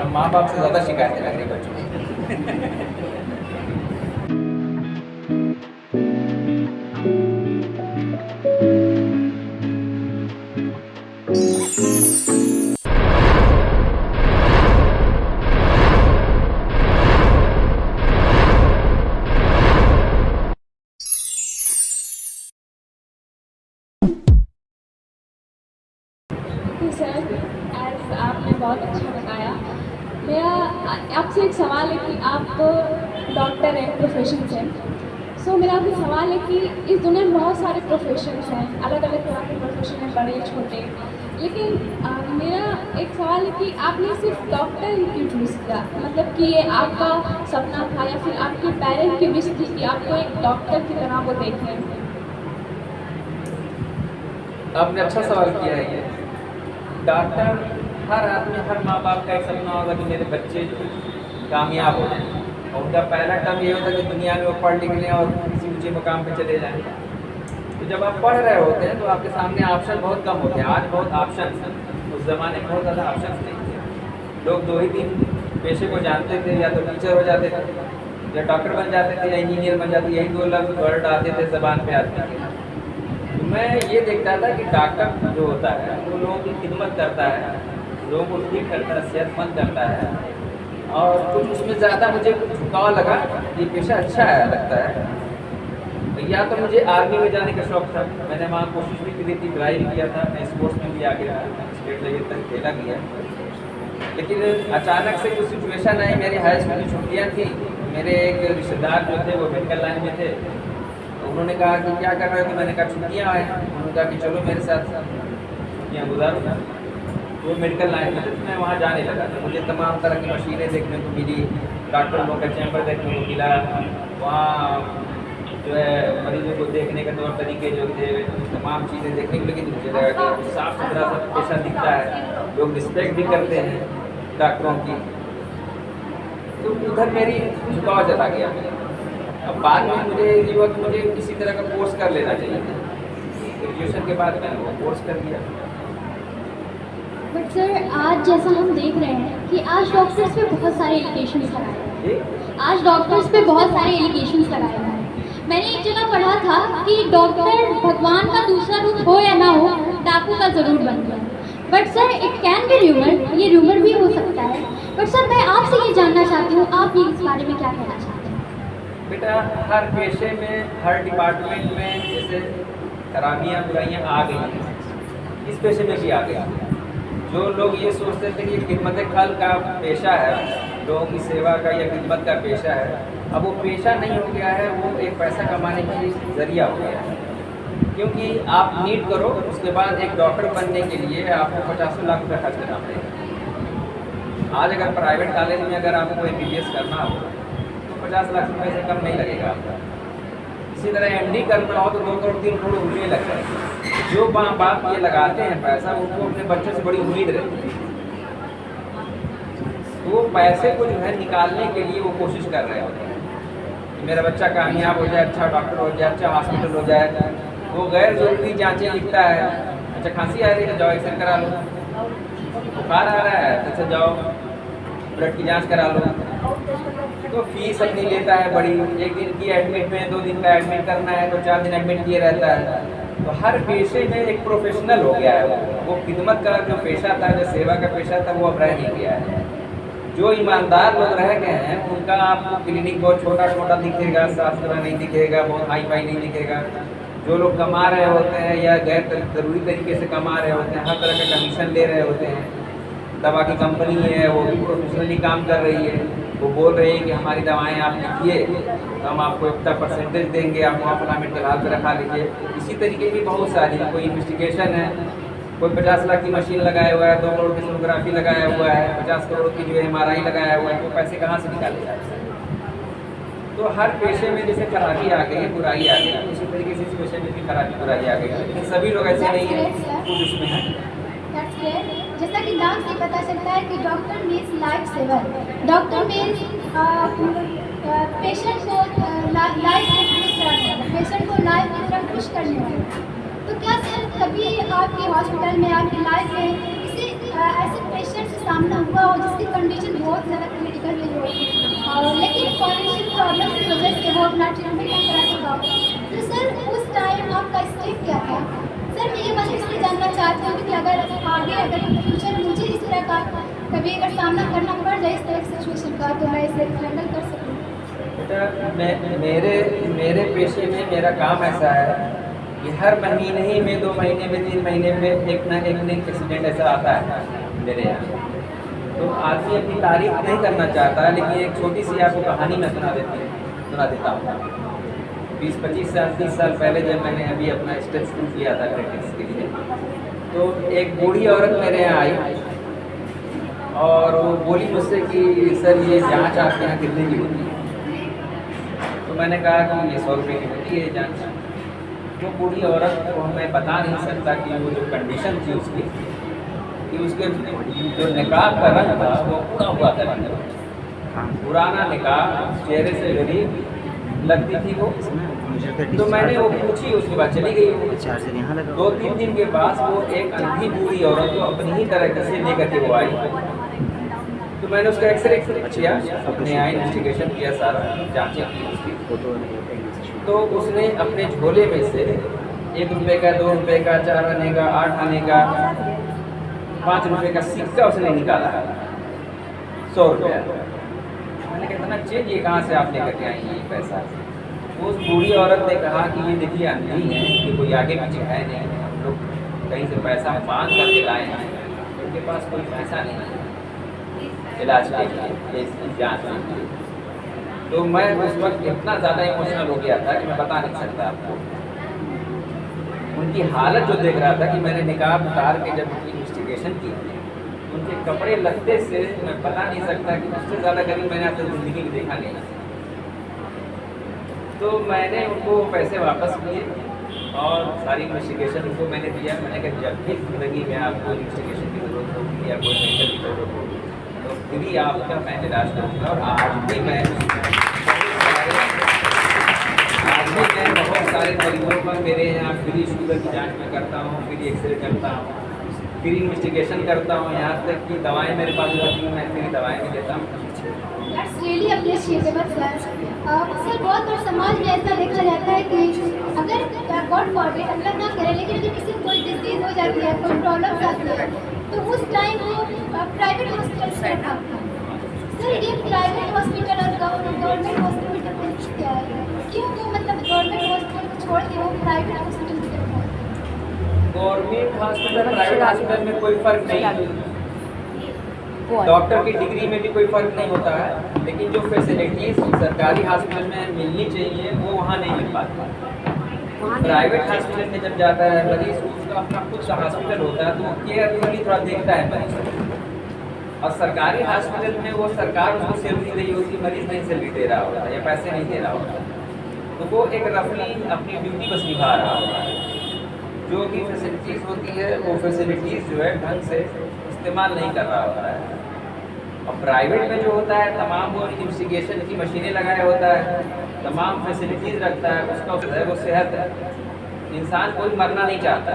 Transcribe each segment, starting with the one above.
अब माँ बाप से ज़्यादा शिकायतें लग रही बच्चों की। ओके सर, एज़ आपने बहुत अच्छा बताया। मेरा आपसे एक सवाल है कि आप डॉक्टर हैं प्रोफेशन से। सो मेरा आपसे सवाल है कि इस दुनिया में बहुत सारे प्रोफेशंस हैं, अलग अलग तरह के प्रोफेशन हैं, बड़े छोटे। लेकिन मेरा एक सवाल है कि आपने सिर्फ डॉक्टर ही क्यों चूज़ किया? मतलब कि ये आपका सपना था या फिर आपके पेरेंट की विश थी कि आपको एक डॉक्टर की तरह वो देखें? आपने अच्छा सवाल किया है ये। डॉक्टर, हर आदमी, हर माँ बाप का एक सपना होगा कि मेरे बच्चे कामयाब हो जाएं, और उनका पहला काम ये होता है कि दुनिया में वो पढ़ लिख लें और किसी ऊंचे मुकाम पे चले जाएं। तो जब आप पढ़ रहे होते हैं तो आपके सामने ऑप्शन बहुत कम होते हैं। आज बहुत ऑप्शन हैं, उस ज़माने में बहुत ज़्यादा ऑप्शन नहीं थे। लोग 2 ही 3 पेशे को जानते थे, या तो टीचर हो जाते थे, या डॉक्टर बन जाते थे, या इंजीनियर बन जाते, यही 2 लफ्ज़ वर्ड आते थे ज़बान पे आदमी के। तो मैं ये देखता था कि डॉक्टर जो होता है वो लोगों की खिदमत करता है, लोगों को ठीक करता है, सेहतमंद करता है, और कुछ उसमें ज़्यादा मुझे कुछ झुकाव लगा, ये पेशा अच्छा है लगता है। तो या तो मुझे आर्मी में जाने का शौक़ था, मैंने वहाँ कोशिश भी की थी, ट्राई भी किया था, मैं स्पोर्ट्स में भी आगे रहा, स्टेट लेवल तक खेला भी है। लेकिन अचानक से कुछ सिचुएशन आई, मेरी हाई स्कूल की छुट्टियाँ थी, मेरे एक रिश्तेदार जो थे वो मेडिकल लाइन में थे, तो उन्होंने कहा कि क्या कर रहे हो? तो मैंने कहा छुट्टियाँ हैं। उन्होंने कहा कि चलो मेरे साथ छुट्टियाँ गुजारो। वो मेडिकल लाइन में थे, तो मैं वहाँ जाने लगा। तो मुझे तमाम तरह की मशीनें देखने को मिली, डॉक्टर लोगों का चैम्बर देखने को मिला, वहाँ जो है मरीजों को देखने के तौर तरीके जो थे, तमाम चीज़ें देखने को लगी। तो मुझे लगा कि साफ़ सुथरा सा पेशा दिखता है, लोग रिस्पेक्ट भी करते हैं डॉक्टरों की। तो उधर मेरी झुकाव चला गया। अब बाद में मुझे ये हुआ कि मुझे किसी तरह का कोर्स कर लेना चाहिए था। ग्रेजुएशन के बाद मैंने वो कोर्स कर लिया। बट सर, आज जैसा हम देख रहे हैं कि आज डॉक्टर्स पे बहुत सारे एलिगेशंस लगाए हैं। जी? आज डॉक्टर्स पे बहुत सारे एलिगेशंस लगाए हैं। मैंने एक जगह पढ़ा था कि डॉक्टर भगवान का दूसरा रूप हो या ना हो, डाकू का ज़रूर बन गया। But sir, it can be rumour, ये र्यूमर भी हो सकता है। बट सर, मैं आपसे ये जानना चाहती हूँ, आप ये इस बारे में क्या कहना चाहते हैं? बेटा, हर पेशे में, हर डिपार्टमेंट में जैसे खराबियाँ बुराइयाँ आ गई हैं, इस पेशे में भी आ गई। जो लोग ये सोचते थे कि खिदमत खल्क का पेशा है, लोगों की सेवा का या खिदमत का पेशा है, अब वो पेशा नहीं हो गया है, वो एक पैसा कमाने की ज़रिया हो गया है। क्योंकि आप नीट करो, उसके बाद एक डॉक्टर बनने के लिए आपको 50 लाख रुपये खर्च करना पड़ेगा। आज अगर प्राइवेट कॉलेज में अगर आपको MBBS करना हो तो 50 लाख रुपये से कम नहीं लगेगा आपका। इसी तरह MD करना हो तो 2 करोड़ 3 करोड़ रुपये लग जाएंगे। जो माँ बाप ये लगाते हैं पैसा, उनको अपने बच्चों से बड़ी उम्मीद रहती है, तो वो पैसे को जो है निकालने के लिए वो कोशिश कर रहे होते हैं कि मेरा बच्चा कामयाब हो जाए, अच्छा डॉक्टर हो जाए, अच्छा हॉस्पिटल हो जाए। वो गैर ज़रूरी जाँचें लिखता है। अच्छा, खांसी आ रही है तो जाओ एक्सरे करा लो, बुखार आ रहा है तो अच्छा जाओ ब्लड की जाँच करा लो। तो फीस अपनी लेता है बड़ी, 1 दिन की एडमिट में, 2 दिन का एडमिट करना है तो 4 दिन एडमिट किए रहता है। तो हर पेशे में एक प्रोफेशनल हो गया है वो खिदमत का जो पेशा था, जो सेवा का पेशा था, वो अब रह नहीं गया है। जो ईमानदार लोग रह गए हैं उनका आपको क्लिनिक बहुत छोटा-छोटा दिखेगा, साफ सुथरा नहीं दिखेगा, बहुत हाई फाई नहीं दिखेगा। जो लोग कमा रहे होते हैं या गैर ज़रूरी तरीके से कमा रहे होते हैं, हर तरह का कमीशन ले रहे होते हैं, दवा की कंपनी है वो भी प्रोफेशनली काम कर रही है, वो बोल रही है कि हमारी दवाएं आप लिखिए तो हम आपको इतना परसेंटेज देंगे, आप वहाँ फला मेडिकल हॉल पर रखा लीजिए। इसी तरीके की बहुत सारी, कोई इन्वेस्टिगेशन है, कोई 50 लाख की मशीन लगाया हुआ है, 2 करोड़ की सोनोग्राफी लगाया हुआ है, 50 करोड़ की जो है MRI लगाया हुआ है, वो पैसे कहाँ से निकालेगा? तो हर पेशे में जैसे खराबी आ गई है, बुराई आ गई है, उसी तरीके से इस पेशे में भी खराबी बुराई आ गई है। लेकिन सभी लोग ऐसे नहीं हैं, कुछ उसमें हैं। जैसा कि नाम से पता चलता है कि doctor means life saver. Doctor means patient को लाइफ में खुश करने वाला, पेशेंट को लाइफ की तरफ खुश करने वाला। तो क्या सर कभी आपके हॉस्पिटल में, आपकी लाइफ में किसी ऐसे पेशेंट से सामना हुआ हो जिसकी कंडीशन बहुत ज़्यादा क्रिटिकल नहीं हो, लेकिन फाइनेंशियल प्रॉब्लम की वजह से वो अपना ट्रीटमेंट नहीं करा सका। तो सर उस टाइम आपका स्टेप क्या था? सर मैं ये बात इसलिए जानना चाहती हूँ कि अगर फ्यूचर में मुझे इस तरह का कभी अगर सामना करना पड़ जाए इस तरह की सिचुएशन का, तो मैं इसे हैंडल कर सकूँ। बेटा मेरे पेशे में मेरा काम ऐसा है कि हर महीने ही में 2 महीने में 3 महीने में एक ना एक एक्सीडेंट ऐसा आता है मेरे यहाँ। तो आदमी अपनी तारीफ नहीं करना चाहता है, लेकिन एक छोटी सी आपको कहानी मैं सुना देता हूँ। 20-25 साल 30 साल पहले जब मैंने अभी अपना स्टेप शुरू किया था प्रैक्टिस के लिए, तो एक बूढ़ी औरत मेरे यहाँ आई और वो बोली मुझसे कि सर ये जाँच आपके यहाँ कितने की होती है? तो मैंने कहा कि ये 100 रुपये की होती है जाँच। वो बूढ़ी औरत को मैं बता नहीं सकता कि वो जो कंडीशन थी उसकी, कि उसके जो निकाब का रंग था वो पूरा हुआ था, पुराना निकाब, चेहरे से गरीब लगती थी वो। तो मैंने वो पूछी, उसके बाद चली गई वो। 2-3 दिन के बाद वो एक अंधी बूढ़ी औरत को अपनी ही तरह से लेकर के वो आई। तो मैंने उसका एक्सरे किया, अपने यहाँ इन्वेस्टिगेशन किया, सारा जाँचें की उसकी। तो उसने अपने झोले में से 1 रुपये का, 2 रुपये का, 4 आने का, 8 आने का, 5 रुपये का सिक्का उसने निकाला, 100 रुपया। मैंने कहा इतना चेंज ये कहाँ से आप लेकर के आई ये पैसा? उस बूढ़ी औरत ने कहा कि ये देखिए अंधी है, कि कोई आगे पीछे है नहीं, हम लोग कहीं से पैसा मांग करके लाए हैं, उनके पास कोई पैसा नहीं है इलाज के लिए, इसकी जाँच के लिए। तो मैं उस वक्त इतना ज़्यादा इमोशनल हो गया था कि मैं बता नहीं सकता आपको। उनकी हालत जो देख रहा था कि मैंने निकाब उतार के जब उनकी इन्वेस्टिगेशन की, उनके कपड़े लगते से मैं बता नहीं सकता कि उससे ज़्यादा गरीब मैंने अपनी ज़िंदगी में देखा नहीं। तो मैंने उनको पैसे वापस किए और सारी इन्वेस्टिगेशन उनको मैंने दिया। मैंने कहा जब भी ज़िंदगी में आपको इन्वेस्टिगेशन की ज़रूरत होगी या कोई मेडिकल की ज़रूरत होगी तो फ्री आपका मैं इलाज करूँगा। और आज भी मैं बहुत सारे मरीजों का मेरे यहाँ फ्री शुगर की जाँच में करता हूँ, फ्री एक्सरे करता हूँ, फ्री इन्वेस्टिगेशन करता हूँ, यहाँ तक कि दवाएँ मेरे पास होती हैं, मैं फ्री दवाएँ भी देता हूँ। That's really appreciable, sir. Sir बहुत बार समाज में ऐसा देखा जाता है कि अगर गॉड फॉरबिड अल्लाह ना करे, लेकिन अगर किसी को कोई डिजीज हो जाती है, कोई प्रॉब्लम आती है, तो उस टाइम वो प्राइवेट हॉस्पिटल से भागता है। सर ये प्राइवेट हॉस्पिटल और गवर्नमेंट हॉस्पिटल का डिफरेंस क्या है? क्यों वो मतलब गवर्नमेंट हॉस्पिटल को छोड़ के वो प्राइवेट हॉस्पिटल की तरफ भागता है? गवर्नमेंट हॉस्पिटल प्राइवेट हॉस्पिटल में कोई फ़र्क नहीं है, डॉक्टर की डिग्री में भी कोई फ़र्क नहीं होता है, लेकिन जो फैसिलिटीज़ सरकारी हॉस्पिटल में मिलनी चाहिए वो वहाँ नहीं मिल पाती। प्राइवेट हॉस्पिटल में जब जाता है मरीज़, उसका अपना खुद का हॉस्पिटल होता है, तो वो केयरफुली थोड़ा देखता है मरीज़ को। और सरकारी हॉस्पिटल में वो सरकार उसको सैलरी दे रही होती है, मरीज़ नहीं सैलरी दे रहा होता या पैसे नहीं दे रहा होता, तो वो एक रफली अपनी ड्यूटी बस निभा रहा होता है। जो भी फैसिलिटीज़ होती है वो फैसिलिटीज़ जो है ढंग से इस्तेमाल नहीं कर रहा होता है। और प्राइवेट में जो होता है तमाम वो इन्वेस्टिगेशन की मशीनें लगाया होता है, तमाम फैसिलिटीज़ रखता है, उसका है वो सेहत है। इंसान कोई मरना नहीं चाहता,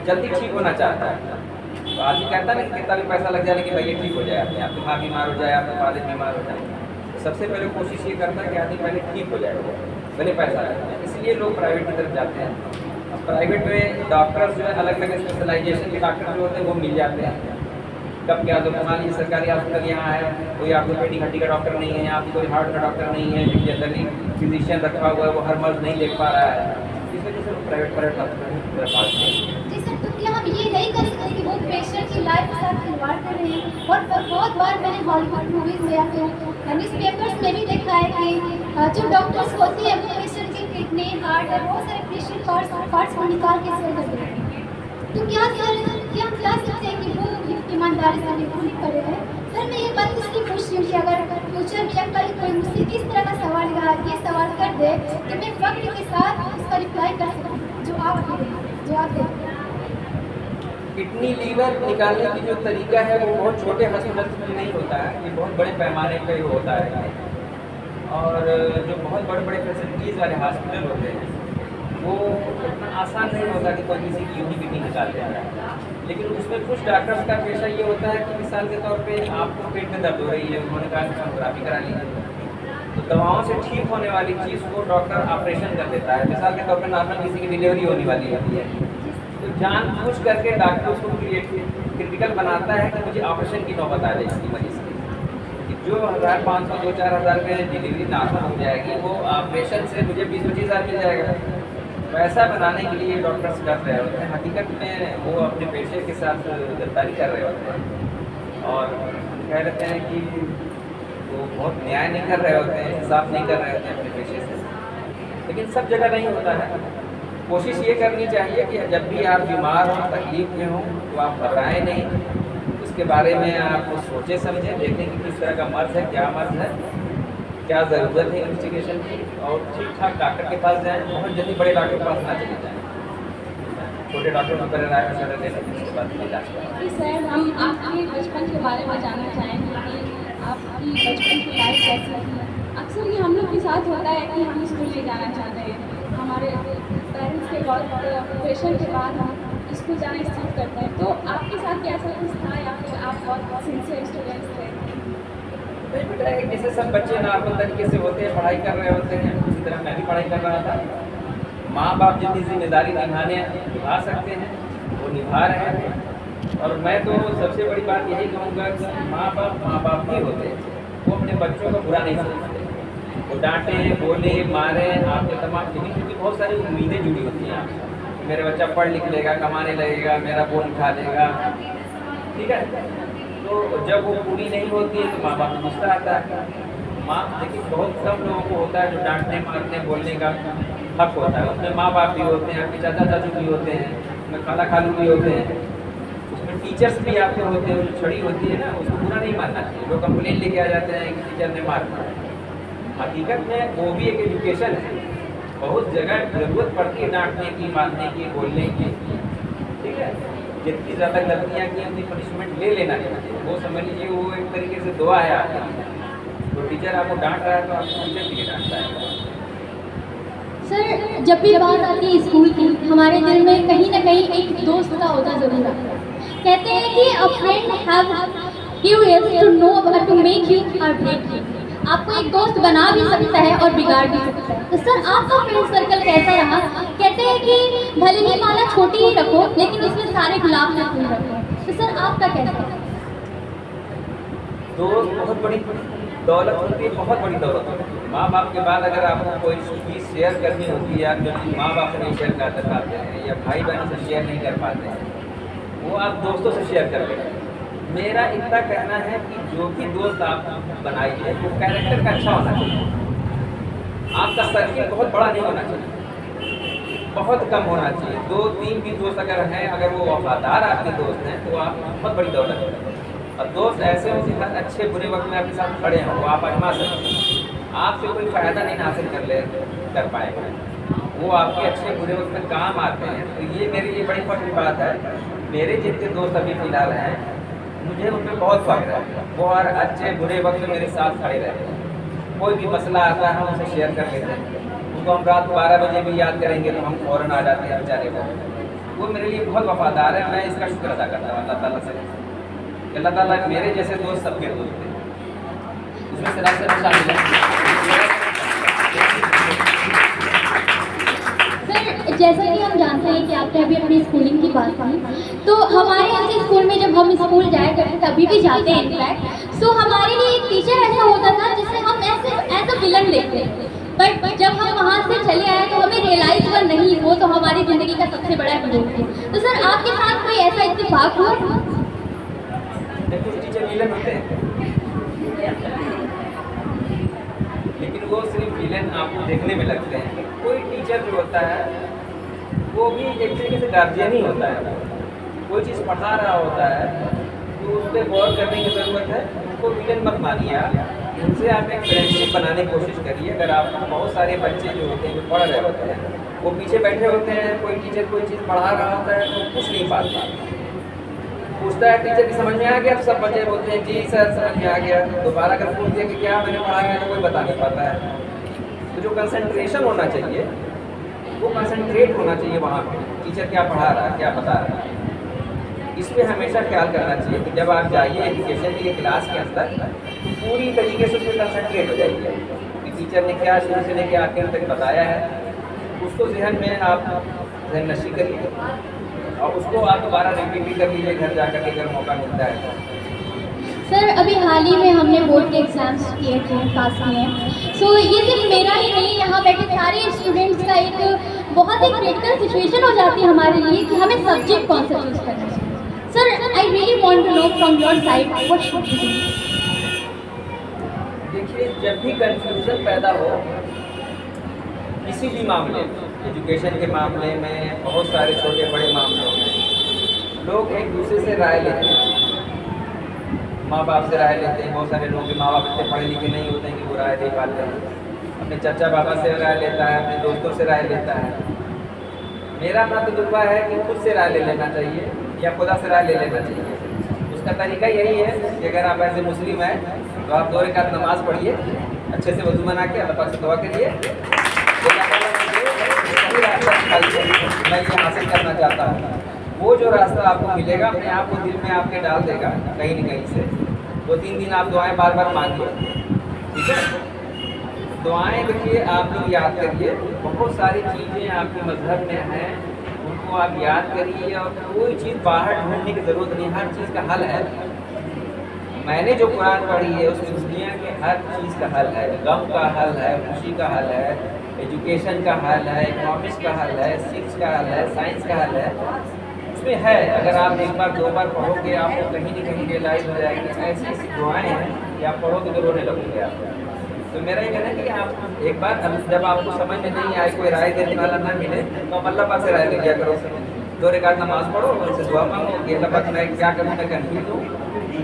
जल्दी ठीक होना चाहता है। तो आदमी कहता है ना कि कितना भी पैसा लग जाए लेकिन भैया ठीक हो जाए, अपने आप माँ बीमार हो जाए, आपका फादर बीमार हो जाए, तो सबसे पहले कोशिश ये करता है कि आदमी पहले ठीक हो जाए, पहले पैसा लग जाए। इसलिए लोग प्राइवेट की तरफ जाते हैं। अब प्राइवेट में डॉक्टर जो है अलग अलग स्पेशलाइजेशन के डॉक्टर जो होते हैं वो मिल जाते हैं। कब क्या तो मान लीजिए सरकारी हॉस्पिटल यहाँ है, कोई आपको पेटी हड्डी का डॉक्टर नहीं है, यहाँ कोई हार्ट का डॉक्टर नहीं है, जो जनरली फिजिशियन रखा हुआ है वो हर मर्ज नहीं देख पा रहा है, इस वजह से प्राइवेट हॉस्पिटल। जी सर, तो क्या हम ये नहीं कर सकते कि वो पेशेंट की लाइफ के साथ खिलवाड़ कर रहे हैं? और बहुत बार मैंने हॉलीवुड मूवीज़ में या फिर न्यूज़पेपर्स में भी देखा है कि जो डॉक्टर्स होते हैं वो पेशेंट की किडनी, हार्ट और बहुत सारे पेशेंट पार्ट्स को निकाल के सेल कर देते हैं। तो क्या सर क्या हम कह सकते हैं कि वो ईमानदारी से बिल्कुल नहीं करे हैं? सर मैं ये बात इसलिए पूछ रही हूँ कि अगर फ्यूचर में या कल कोई मुझसे इस तरह का सवाल ये सवाल कर दे तो मैं फख्र के साथ उसका रिप्लाई कर सकूँ जो आप दें। किडनी लीवर निकालने की जो तरीका है वो बहुत छोटे हॉस्पिटल में नहीं होता है, ये बहुत बड़े पैमाने पर होता है। और जो बहुत बड़े बड़े फैसिलिटीज़ वाले हॉस्पिटल होते हैं वो इतना आसान नहीं होता कि कोई किसी की यूं ही बीपी निकाल देता है। लेकिन उसमें कुछ डॉक्टर्स का पेशा ये होता है कि मिसाल के तौर पे आपको पेट में दर्द हो रही है, उन्होंने कहा सोनोग्राफी करा लीजिए, तो दवाओं से ठीक होने वाली चीज़ को डॉक्टर ऑपरेशन कर देता है। मिसाल के तौर पे नॉर्मल किसी की डिलीवरी होने वाली होती है, तो जानबूझ करके डॉक्टर उसको क्रिटिकल बनाता है कि मुझे ऑपरेशन की नौबत आ जाए इसकी वजह से, कि जो 1500 2-4 हज़ार में डिलीवरी नॉर्मल हो जाएगी, वो ऑपरेशन से मुझे 20-25 हज़ार मिल जाएगा। पैसा बनाने के लिए डॉक्टर्स कर रहे होते हैं, हकीकत में वो अपने पेशे के साथ गद्दारी कर रहे होते हैं और कह लेते हैं कि वो बहुत न्याय नहीं कर रहे होते हैं, इंसाफ नहीं कर रहे होते हैं अपने पेशे से। लेकिन सब जगह नहीं होता है। कोशिश ये करनी चाहिए कि जब भी आप बीमार हों, तकलीफ में हों, तो आप घबराएं नहीं, उसके बारे में आप सोचें समझें, देखें कि किस तरह का मर्ज़ है, क्या मर्ज़ है, क्या ज़रूरत है इन्वेस्टिगेशन की, और ठीक ठाक डॉक्टर के पास जाएँ। बहुत जल्दी बड़े डॉक्टर के पास ना चले जाएँ, छोटे डॉक्टर को पहले राय मशवरा लेने के उसके बाद इलाज करें। जी सर, हम आपके बचपन के बारे में जानना चाहेंगे कि आपकी बचपन की लाइफ कैसी थी। अक्सर ये हम लोग के साथ होता है कि हम स्कूल नहीं जाना चाहते हैं, हमारे पेरेंट्स के बहुत प्रेशर के बाद हम स्कूल जाना स्टार्ट करते हैं, तो आपके साथ कैसा कुछ था या फिर आप बहुत सिंसियर स्टूडेंट्स थे? नहीं बेटा, एक जैसे सब बच्चे नॉर्मल तरीके से होते हैं, पढ़ाई कर रहे होते हैं, उसी तरह मैं भी पढ़ाई कर रहा था। माँ बाप जितनी जिम्मेदारी निभा सकते हैं वो निभा रहे हैं, और मैं तो सबसे बड़ी बात यही कहूँगा कि माँ बाप ही होते हैं, वो अपने बच्चों को बुरा नहीं समझते। वो डांटे, बोले, मारे, आपके तमाम क्योंकि बहुत सारी उम्मीदें जुड़ी होती हैं आपसे। मेरा बच्चा पढ़ लिख लेगा, कमाने लगेगा, मेरा बोल उठा देगा, ठीक है। तो जब वो पूरी नहीं होती है तो माँ बाप को गुस्सा आता है। देखिए बहुत कम लोगों को होता है जो डांटने, मारने, बोलने का हक होता है। उसमें माँ बाप भी होते हैं, आपके चाचा चाचू भी होते हैं, उसमें खाला खालू भी होते हैं, उसमें टीचर्स भी आपके होते हैं। जो छड़ी होती है ना, उसको बुरा नहीं मानना चाहिए। लोग कंप्लेन लेके आ जाते हैं कि टीचर ने मार दिया। हकीकत में वो भी एक एजुकेशन है। बहुत जगह ज़रूरत पड़ती है डांटने की, मारने की, बोलने की, ठीक है। जितनी ज़्यादा गलतियाँ की उतनी पनिशमेंट ले लेना चाहिए। वो समझ लीजिए वो एक तरीके से दुआ है आपके लिए। तो टीचर आपको डांट रहा है तो आपको टीचर के लिए डांट रहा है। सर, जब भी बात आती है स्कूल की, हमारे दिल में कहीं ना कहीं एक दोस्त का होता ज़रूर आता है। कहते हैं कि a friend have give yes to no to make you और ब्रेक यू। आपको एक दोस्त बना भी सकता है और बिगाड़ भी सकता है। तो सर, आपका फ्रेंड सर्कल कैसा रहा? कहते हैं कि भले ही माला छोटी ही रखो, लेकिन उसमें सारे गुलाब के फूल रखो। तो सर, आपका कैसा? दोस्त बहुत बड़ी दौलत होती है, बहुत बड़ी दौलत होती है। माँ बाप के बाद अगर आपको कोई चीज़ शेयर करनी होती है, आप जो चीज़ माँ बाप से नहीं शेयर कर पाते हैं या भाई बहनों से शेयर नहीं कर पाते हैं, वो आप दोस्तों से शेयर कर लेते हैं। मेरा इतना कहना है कि जो भी दोस्त आप बनाइए वो कैरेक्टर का अच्छा होना चाहिए। आपका सर्किल बहुत बड़ा नहीं होना चाहिए, बहुत कम होना चाहिए। 2-3 भी दोस्त अगर हैं, अगर वो वफादार आपके दोस्त हैं तो आप बहुत बड़ी दौलत है। और दोस्त ऐसे हों कि हर अच्छे बुरे वक्त में आपके साथ खड़े हों, वो आप आजमा सकते हैं। आपसे कोई फ़ायदा नहीं हासिल कर पाएगा, वो आपके अच्छे बुरे वक्त में काम आते हैं। तो ये मेरे लिए बड़ी फख्र की बात है। मेरे जितने दोस्त अभी फ़िलहाल हैं, मुझे उन पर बहुत फ़ख्र है। वो हर अच्छे बुरे वक्त में मेरे साथ खड़े रहते हैं। कोई भी मसला आता है हम उनसे शेयर कर लेते हैं। उनको हम रात 12 बजे भी याद करेंगे तो हम फ़ौरन आ जाते हैं बेचारे को। वो मेरे लिए बहुत वफादार है। मैं इसका शुक्र अदा करता हूँ अल्लाह ताला से। अल्लाह ताला मेरे जैसे दोस्त सबके दोस्त हैं, उसमें से रास्ते में शामिल है। सर, जैसा कि हम जानते हैं कि आपने अभी अपनी स्कूलिंग की बात की, तो हमारे ऐसे स्कूल में जब हम स्कूल जाया करते तभी भी जाते हैं इनफैक्ट, सो हमारे लिए एक टीचर ऐसा होता था जिसे हम ऐसे एज अ विलन देखते हैं। बट जब हम वहाँ से चले आए तो हमें रियलाइज हुआ नहीं, वो तो हमारी ज़िंदगी का सबसे बड़ा हीरो थे। तो सर, आपके साथ कोई ऐसा इत्तेफाक हुआ? कुछ टीचर विलन होते हैं, लेकिन वो सिर्फ विलन आपको देखने में लगते हैं। कोई टीचर जो होता है वो भी एक तरीके से गार्जियन ही होता है। कोई चीज़ पढ़ा रहा होता है तो उस पर गौर करने की ज़रूरत है। उनको विलन मत मानिए आप, उनसे आप एक फ्रेंडशिप बनाने की कोशिश करिए। अगर आप बहुत सारे बच्चे जो होते हैं जो पढ़ रहे होते हैं, वो पीछे बैठे होते हैं, कोई टीचर कोई चीज़ पढ़ा रहा होता है तो कुछ नहीं पाता, पूछता है टीचर की समझ में आ गया, तो सब बच्चे बोलते हैं जी सर समझ में आ गया। दोबारा अगर पूछ दिया कि क्या मैंने पढ़ाया है तो कोई बता नहीं पाता है। तो जो कंसंट्रेशन होना चाहिए वो कंसंट्रेट होना चाहिए वहाँ पे, टीचर क्या पढ़ा रहा है, क्या बता रहा है। इस पर हमेशा ख्याल करना चाहिए कि जब आप जाइए एजुकेशन के क्लास के अंदर तो पूरी तरीके से उसमें कंसंट्रेट हो जाइए कि टीचर ने क्या शुरू से लेकर आखिर तक बताया है, उसको जहन में आप जहन नशी करिए और उसको आप दोबारा रिपीट भी कर लीजिए घर जाकर के अगर मौका मिलता है तो। सर अभी हाल ही में हमने बोर्ड के एग्ज़ाम्स किए थे, पास किए हैं। सो ये सिर्फ मेरा ही नहीं, यहाँ बैठे सारे स्टूडेंट्स का एक बहुत ही क्रिटिकल सिचुएशन हो जाती है हमारे लिए कि हमें सब्जेक्ट कौन सा चूज़ करना चाहिए। Sir I really want to know from your side what should we do. देखिए, जब भी कंफ्यूजन पैदा हो किसी भी मामले में, एजुकेशन के मामले में, बहुत सारे छोटे बड़े मामलों में, लोग एक दूसरे से राय लेते हैं, माँ बाप से राय लेते हैं। बहुत सारे लोग के माँ बाप इतने पढ़े लिखे नहीं होते हैं कि वो राय दे पाते हैं। अपने चाचा बाबा से राय लेता है, अपने दोस्तों से राय लेता है। मेरा तजुर्बा है कि खुद से राय ले लेना चाहिए या खुदा से राय ले लेना चाहिए। उसका तरीका यही है कि अगर आप ऐसे मुस्लिम हैं तो आप 2 रकात नमाज़ पढ़िए, अच्छे से वज़ू बना के अल्लाह पाक से दुआ करिए, सही रास्ता दिखाइए, मैं ये हासिल करना चाहता हूँ। वो जो रास्ता आपको मिलेगा अपने आप को दिल में आपके डाल देगा कहीं न कहीं से। 2-3 दिन आप दुआएं बार बार मांगिए, ठीक है। दुआएं देखिए आप लोग याद करिए, बहुत सारी चीज़ें आपके मज़हब में हैं, उनको आप याद करिए और कोई चीज़ बाहर ढूंढने की ज़रूरत नहीं, हर चीज़ का हल है। मैंने जो कुरान पढ़ी है उसमें दुनिया के हर चीज़ का हल है, गम का हल है, खुशी का हल है, एजुकेशन का हल है, इकोनॉमिक्स का हल है, सिक्स का हल है, साइंस का हल है, उसमें है। अगर आप 1 बार 2 बार पढ़ोगे आपको कहीं न कहीं रियलाइज़ हो जाएगी। ऐसी ऐसी दुआएँ हैं कि आप पढ़ोगे तो रोने लगोगे आप। तो मेरा ये कहना है कि आप एक बार जब आपको समझ में नहीं आए, कोई राय देने वाला ना मिले, तो आप अल्लाह पाक से राय ले लिया करो। 2 रकात नमाज़ पढ़ो, उनसे दुआ मांगो कि अल्लाह पाक मैं क्या करूँ, मैं कन्फ्यूज हूँ,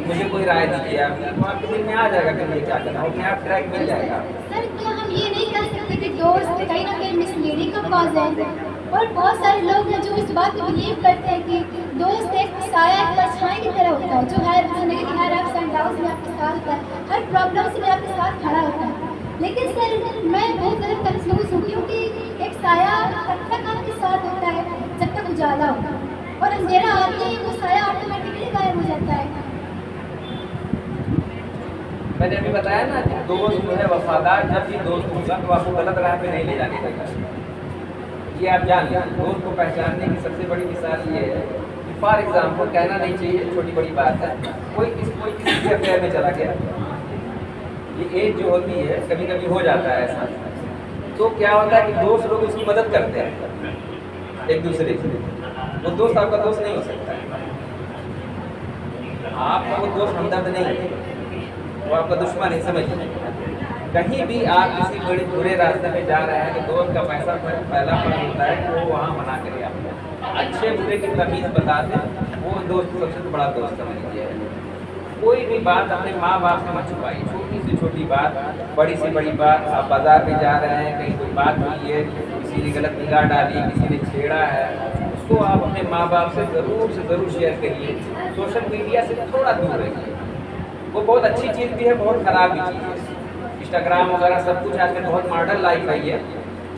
मुझे कोई राय दीजिए आप। तो आपके दिल में आ जाएगा कि मुझे क्या करना है, अपने आप ट्रैक मिल जाएगा। सर क्या हम ये नहीं कह सकते कि दोस्त कहीं ना कहीं मिसलीडिंग का कॉज है? और बहुत सारे लोग हैं जो इस बात को बिलीव करते हैं कि दोस्त एक साया, एक परछाई की तरह होता है जो हर जिंदगी के हर अप्स एंड डाउन्स में आपके साथ होता है, हर प्रॉब्लम से आपके साथ खड़ा होता है। लेकिन सर मैं बहुत ज़्यादा कंफ्यूज हूँ क्योंकि एक साया तब तक आपके साथ होता है जब तक उजाला होता है, और अंधेरा आते ही वो साया ऑटोमेटिकली गायब हो जाता है। मैंने अभी बताया ना कि दोस्त जो है वफादार जब भी दोस्त होगा तो आपको गलत राह पे नहीं ले जाने देगा। ये आप जान लें। दोस्त को पहचानने की सबसे बड़ी मिसाल ये है कि फॉर एग्जाम्पल, कहना नहीं चाहिए, छोटी बड़ी बात है, कोई किसी के अफेयर में चला गया, ये एज जो होती है कभी कभी हो जाता है ऐसा, तो क्या होता है कि दोस्त लोग उसकी मदद करते हैं एक दूसरे से। वो दोस्त आपका दोस्त नहीं हो सकता है, आपका वो दोस्त हमदर्द नहीं है, वो आपका दुश्मन है। समझिए, कहीं भी आप किसी बड़े बुरे रास्ते में जा रहे हैं तो दोस्त का पैसा पहला फर्ज होता है कि वो वहाँ मना करे आपको, अच्छे बुरे की तमीज़ बता दें, वो दोस्त सबसे बड़ा दोस्त समझ लीजिए। कोई भी बात अपने माँ बाप से मत छुपाइए, छोटी से छोटी बात, बड़ी से बड़ी बात। आप बाज़ार में जा रहे हैं, कहीं कोई बात हुई है, किसी ने गलत निगाह डाली, किसी ने छेड़ा है, उसको आप अपने माँ बाप से ज़रूर शेयर करिए। सोशल मीडिया से थोड़ा दूर रहिए, वो बहुत अच्छी चीज़ भी है, बहुत ख़राब भी चीज़ है। इंस्टाग्राम वगैरह सब कुछ आजकल बहुत मॉडर्न लाइफ है ये,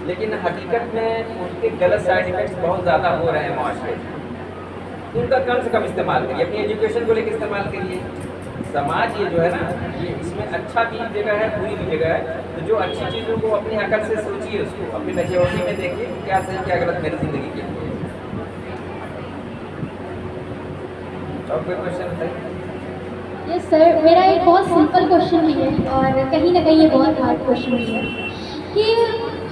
लेकिन हकीकत में उनके गलत साइड इफ़ेक्ट्स बहुत ज़्यादा हो रहे हैं माशरे में। उनका कम से कम इस्तेमाल करिए, अपनी एजुकेशन को लेकर इस्तेमाल करिए। समाज ये जो है ना, ये इसमें अच्छा भी जगह है, बुरी भी जगह है। तो जो अच्छी चीज़ों को अपनी अकल से सोचिए, उसको अपनी मेच्योरिटी में देखिए क्या सही क्या गलत मेरी ज़िंदगी के लिए। और कोई क्वेश्चन बताइए? यस सर, मेरा एक बहुत सिंपल क्वेश्चन भी है और कहीं ना कहीं ये बहुत हार्ड क्वेश्चन भी है कि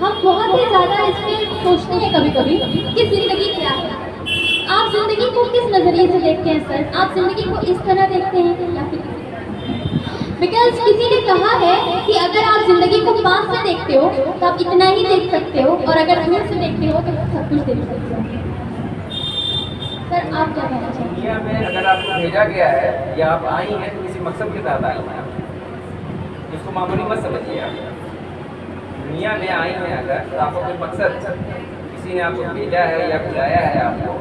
हम बहुत ही ज़्यादा इसमें सोचते हैं कभी कभी कि ज़िंदगी क्या है। आप ज़िंदगी को किस नज़रिए से देखते हैं सर? आप ज़िंदगी को इस तरह देखते हैं या फिर? बिकॉज किसी ने कहा है कि अगर आप ज़िंदगी को पास से देखते हो तो आप इतना ही देख सकते हो, और अगर दूर से देखते हो तो सब कुछ देख सकते हो। सर आप क्या कहना चाहेंगे? दुनिया में अगर आपको भेजा गया है या आप आई हैं तो किसी मकसद के साथ आई हैं, इसको मामूली मत समझिए। आप दुनिया में आई हैं अगर तो आपको कोई मकसद, किसी ने आपको भेजा है या बुलाया है आपको,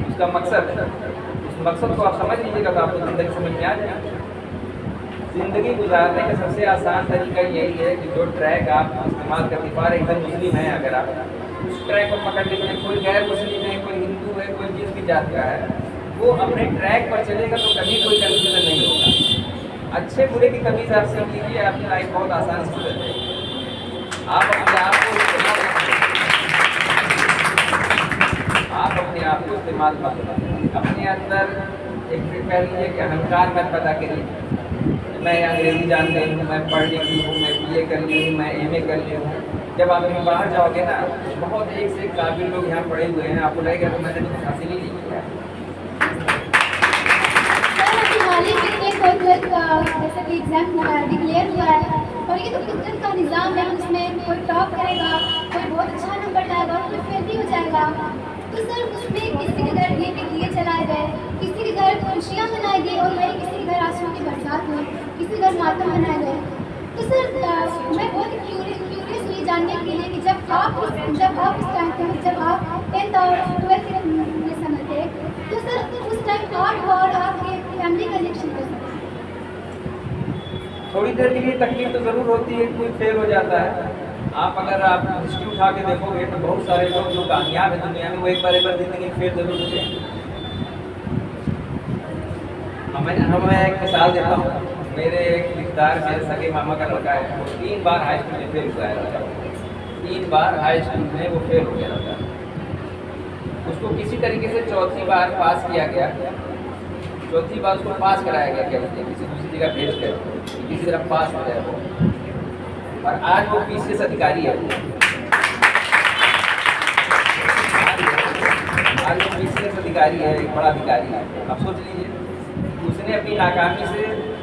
उसका मकसद है। उस मकसद को आप समझ लीजिएगा तो आपको ज़िंदगी समझ में आ जाएगी। ज़िंदगी गुजारने का सबसे आसान तरीका यही है कि जो ट्रैक आप इस्तेमाल करते, फॉर एग्जाम्पल मुस्लिम हैं अगर आप, उस ट्रैक को पकड़ लेंगे। कोई गैर मुस्लिम है, कोई हिंदू है, कोई जिस भी जात का है, वो अपने ट्रैक पर चलेगा तो कभी कोई कन्फ्यूजन नहीं होगा। अच्छे बुरे की तमीज़ आप सीख लीजिए, आपकी लाइफ बहुत आसान से गुजर जाएगी। आप अपने आप को इस्तेमाल मत करिए। अपने अंदर एक कह लीजिए कि अहंकार मत पैदा करिए। मैं अंग्रेज़ी जान रही हूँ, मैं पढ़ लिखी हूँ, मैं BA कर ली हूँ, मैं MA कर ली हूँ। जब आप कहीं बाहर जाओगे ना, बहुत एक से एक काबिल लोग यहाँ पढ़े हुए हैं, आपको लगेगा कि मैंने कुछ हासिल ही नहीं किया। हाल ही में कोई जैसे कि एग्जाम डिक्लेयर हुआ है और ये तो कुछ का निज़ाम है, उसमें कोई टॉप करेगा, कोई बहुत अच्छा नंबर लाएगा और कोई फेल भी हो जाएगा। तो सर उसमें किसी के घर दिए के दिए जलाए गए, किसी के घर खुशियाँ मनाई गई और वहीं किसी के घर आंसुओं की बरसात हुई, किसी के घर मातम मनाए गए। तो सर मैं बहुत क्यूरियस हुई जानने के लिए कि जब आप उस टाइम थे, जब आप 10th और 12th में समय थे, तो सर उस टाइम और आपके फैमिली का रिएक्शन कैसा था? थोड़ी देर के लिए तकलीफ तो ज़रूर होती है, कोई फेल हो जाता है। अगर आप हिस्ट्री उठा के देखोगे तो बहुत सारे लोग जो कामयाब है दुनिया में, वो एक बार ज़िंदगी में फेल जरूर होते हैं। मैं एक मिसाल देता हूँ। मेरे एक रिश्तेदार, मेरे सगे मामा का लड़का है, वो 3 बार हाई स्कूल में फेल हुआ है। 3 बार हाई स्कूल में वो फेल हो गया था। उसको किसी तरीके से चौथी बार पास किया गया, चौथी बार उसको पास कराया गया, क्या बोलते हैं, किसी दूसरी जगह भेज कर किसी तरह पास हो जाए वो। और आज वो PCS अधिकारी है। आज वो PCS अधिकारी है, एक बड़ा अधिकारी है। अब सोच लीजिए, उसने अपनी नाकामी से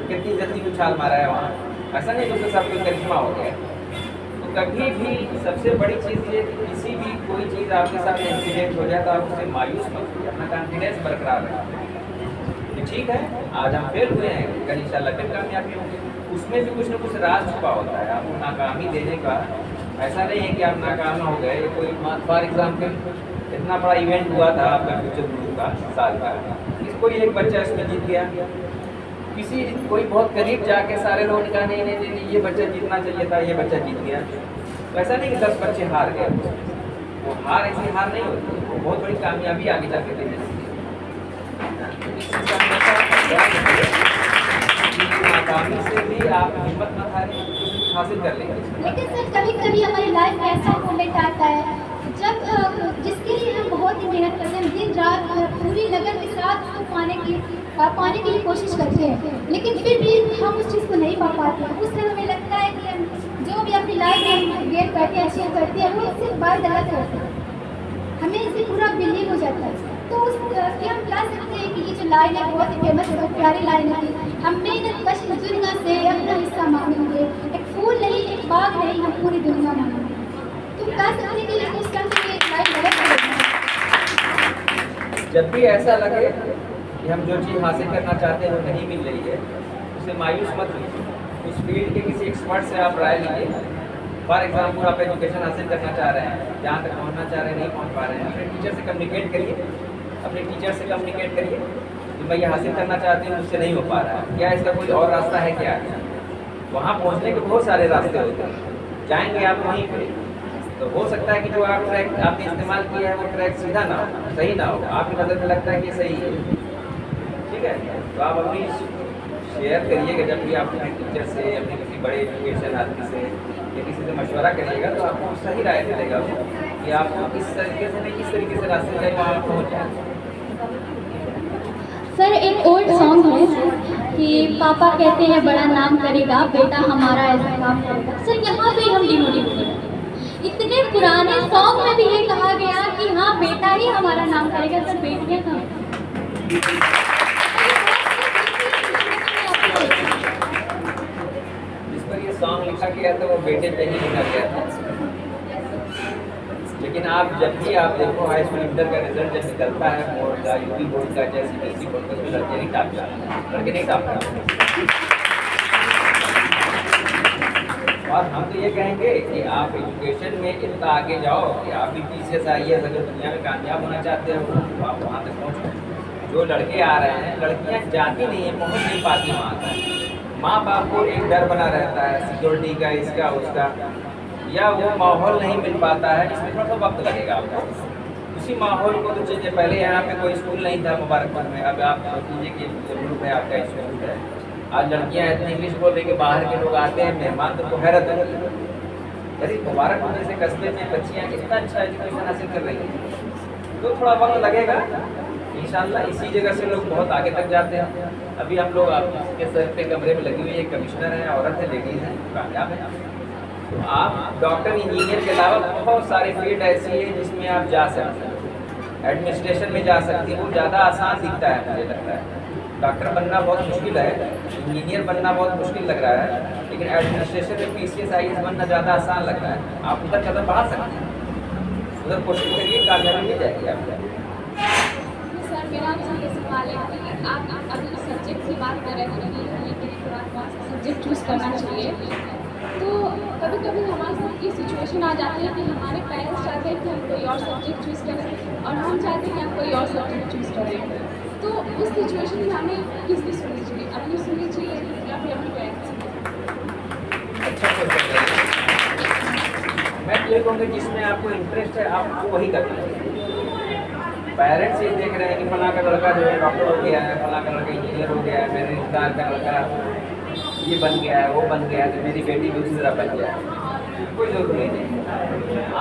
कितनी जल्दी उछाल मारा है वहाँ। ऐसा नहीं कि उसके साथ कोई करिश्मा हो गया। तो कभी भी सबसे बड़ी चीज़ ये कि किसी भी कोई चीज़ आपके साथ इंसिडेंट हो जाए तो आप उससे मायूस मत होइए, अपना कॉन्फिडेंस बरकरार रखें कि ठीक है, आज हम फेल हुए हैं, कल इंशाल्लाह फिर कामयाबी होंगे। उसमें भी कुछ ना कुछ राज छुपा होता है। आपको नाकामी देने का ऐसा नहीं है कि आप नाकाम हो गए। कोई फॉर एग्जाम्पल इतना बड़ा इवेंट हुआ था आपका फ्यूचर ग्रुप का साल का, कोई एक बच्चा इसमें जीत गया, कोई बहुत करीब जाके सारे लोग कहा नहीं नहीं नहीं ये बच्चा जीतना चाहिए था, ये बच्चा जीत गया। तो ऐसा नहीं कि 10 बच्चे हार गए, वो हार ऐसी हार नहीं होती, वो बहुत बड़ी कामयाबी आगे जाके देने लगती है। नाकामी से भी आप हिम्मत न हारें, कुछ हासिल कर लेंगे। लेकिन सर कभी कभी हमारी लाइफ में ऐसा मोमेंट आता है जब जिसके लिए हम बहुत ही मेहनत करते हैं, दिन रात पूरी लगन के साथ उसको पाने की कोशिश करते हैं, लेकिन फिर भी हम उस चीज़ को नहीं पा पाते हैं। उस समय हमें लगता है कि हम जो भी अपनी लाइफ में गेन करते हैं, अचीव करते हैं, वो सिर्फ बाय गलत होते हैं, हमें इससे पूरा बिलीव हो जाता है। तो उस कि हम कह सकते हैं कि ये जो लाइन है बहुत ही फेमस है, प्यारी लाइन है कि हम मेहनत कश दुनिया से अपना हिस्सा मांगेंगे, एक फूल नहीं, एक बाग नहीं, हम पूरी दुनिया मांगेंगे। तो कह सकते हैं कि उस टाइम की लाइन गलत है। जब भी ऐसा लगे कि हम जो चीज़ हासिल करना चाहते हैं वो नहीं मिल रही है, उसे मायूस मत लीजिए। उस फील्ड के किसी एक्सपर्ट से आप राय लीजिए। फॉर एग्जाम्पल आप एजुकेशन हासिल करना चाह रहे हैं, जहाँ तक पहुँचना चाह रहे हैं, नहीं पहुँच पा रहे हैं, अपने टीचर से कम्युनिकेट करिए, अपने टीचर से कम्युनिकेट करिए कि मैं ये हासिल करना चाहती हूँ, मुझसे नहीं हो पा रहा है, क्या इसका कोई और रास्ता है क्या। वहाँ पहुँचने के बहुत सारे रास्ते होते हैं, जाएंगे आप वहीं पर। तो हो सकता है कि जो आप ट्रैक आपने इस्तेमाल किया है वो ट्रैक सीधा ना हो, सही ना हो, आपकी नज़र में लगता है कि सही है, ठीक है। तो आप अपनी शेयर करिएगा जब भी आप अपने टीचर से, अपने किसी बड़े एजुकेशन आदमी से या किसी से मशवरा करिएगा तो आपको सही राय मिलेगा कि आपको किस तरीके से नहीं किस तरीके से रास्ते जाए वहाँ आप पहुँच जाए। सर एक ओल्ड सॉन्ग है कि पापा कहते हैं बड़ा नाम करेगा, बेटा हमारा ऐसा काम करेगा। सर यहाँ पे हम डिमोटिवेट हैं। इतने पुराने सॉन्ग में भी ये कहा गया कि हाँ बेटा ही हमारा नाम करेगा, सर बेटियाँ कहाँ? जिस पर ये सॉन्ग लिखा गया था वो बेटे पे ही लिखा गया था। लेकिन आप जब भी आप देखो हाई स्कूल इंटर का रिजल्ट जब निकलता है बोर्ड का, यूपी बोर्ड का, जैसे CBSE बोर्ड का, उसमें लड़के नहीं टॉप, लड़के नहीं टॉप। और हम तो ये कहेंगे कि आप एजुकेशन में इतना आगे जाओ कि आप भी PCS IAS अगर दुनिया में कामयाब होना चाहते हो तो आप वहाँ तक पहुँचो। जो लड़के आ रहे हैं, लड़कियाँ जाती नहीं हैं, पहुँच नहीं पाती वहाँ तक। माँ बाप को एक डर बना रहता है सिक्योरिटी का, इसका उसका, या वो माहौल नहीं मिल पाता है, इसमें थोड़ा सा वक्त लगेगा आपको। उसी माहौल को तो चीज़ें, पहले यहाँ पे कोई स्कूल नहीं था मुबारकपुर में, अब आप सोचिए कि ग्रुप है आपका स्कूल है। आज लड़कियाँ इतनी इंग्लिश बोल रही कि बाहर के लोग आते हैं मेहमान तो हैरत है। अरे मुबारकपुर जैसे कस्बे में बच्चियाँ इतना अच्छा एजुकेशन हासिल कर रही हैं, तो थोड़ा वक्त लगेगा इंशाल्लाह। इसी जगह से लोग बहुत आगे तक जाते हैं। अभी हम लोग आपके सर पे कमरे में लगी हुई एक कमिश्नर है, औरत है, लेडीज़ हैं, कामयाब है। तो आप डॉक्टर इंजीनियर के अलावा बहुत सारी फील्ड ऐसी है जिसमें आप जा सकते हैं। एडमिनिस्ट्रेशन में जा सकती हैं, वो ज़्यादा आसान दिखता है मुझे लगता है। डॉक्टर बनना बहुत मुश्किल है, इंजीनियर बनना बहुत मुश्किल लग रहा है, लेकिन एडमिनिस्ट्रेशन में PCS IAS बनना ज़्यादा आसान लग रहा है। आप उधर कदम बढ़ा सकते हैं, उधर कोशिश करिए, कामयाबी मिल जाएगी आपको। सर मेरा आपसे ये सवाल है कि आप अभी सब्जेक्ट की बात कर रहे थे कि हमें के बाद कौन सा सब्जेक्ट चूज़ करना चाहिए, तो कभी कभी हमारे साथ ये सिचुएशन आ जाती है कि हमारे पेरेंट्स चाहते हैं कि हम कोई और सब्जेक्ट चूज़ करें और हम चाहते हैं कि हम कोई और सब्जेक्ट चूज़ करें। तो उस सिचुएशन में हमें किसकी सुननी चाहिए, अपनी सुननी चाहिए या फिर अपने पेरेंट्स की? अच्छा क्वेश्चन है। मैं ये कहूँगा जिसमें आपको इंटरेस्ट है आपको वही करना चाहिए। पेरेंट्स ये देख रहे हैं कि फलां का लड़का जो है डॉक्टर हो गया है, फलां का लड़का इंजीनियर हो गया है, मेरे रिश्तेदार का लड़का ये बन गया है, वो बन गया है, तो मेरी बेटी भी उसी तरह बन गया है। कोई ज़रूरी नहीं।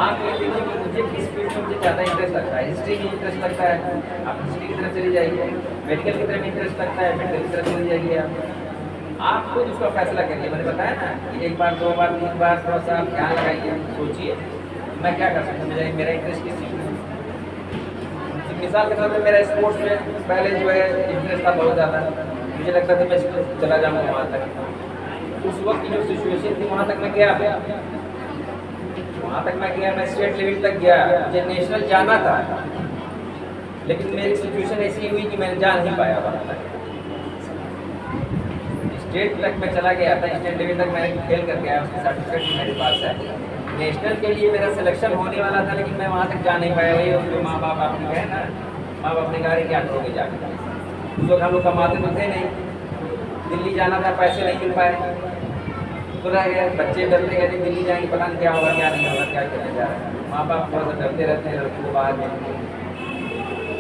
आप ये देखिए कि मुझे किस फील्ड में मुझे ज़्यादा इंटरेस्ट लगता है। हिस्ट्री में इंटरेस्ट लगता है, आप हिस्ट्री की तरफ चली जाइए। मेडिकल की तरफ इंटरेस्ट लगता है, मेडिकल की तरफ चली जाइए। आप खुद उसका फैसला करिए। मैंने बताया ना कि एक बार, दो बार, तीन बार थोड़ा सा आप ध्यान लगाइए, सोचिए मैं क्या कर सकता हूँ, मेरा इंटरेस्ट किस चीज़ में। मिसाल के तौर पर मेरा स्पोर्ट्स में पहले जो है इंटरेस्ट था बहुत ज़्यादा, मुझे लगता था मैं चला जाऊँगा वहाँ तक। उस वक्त की जो सिचुएशन थी वहाँ तक मैं गया, वहाँ तक मैं गया, मैं स्टेट लेवल तक गया, मुझे नेशनल जाना था, लेकिन मेरी सिचुएशन ऐसी हुई कि मैं जा नहीं पाया वहाँ तक। स्टेट तक मैं चला गया था, स्टेट लेवल तक मैं खेल कर गया, उसकी सर्टिफिकेट भी मेरे पास है। नेशनल के लिए मेरा सिलेक्शन होने वाला था, लेकिन मैं वहाँ तक जा नहीं पाया। वही उसके माँ बाप आपने कहे ना, माँ बाप ने कहा क्या करोगे जाकर। उस वक्त हम लोग कमाते तो थे नहीं, दिल्ली जाना था, पैसे नहीं मिल पाए, तो रह गए। बच्चे डरते कहते दिल्ली जाएंगे, पता नहीं क्या होगा क्या नहीं होगा, क्या करने जा रहे हैं। माँ बाप थोड़ा सा डरते रहते हैं लड़कों को बाहर भेजने।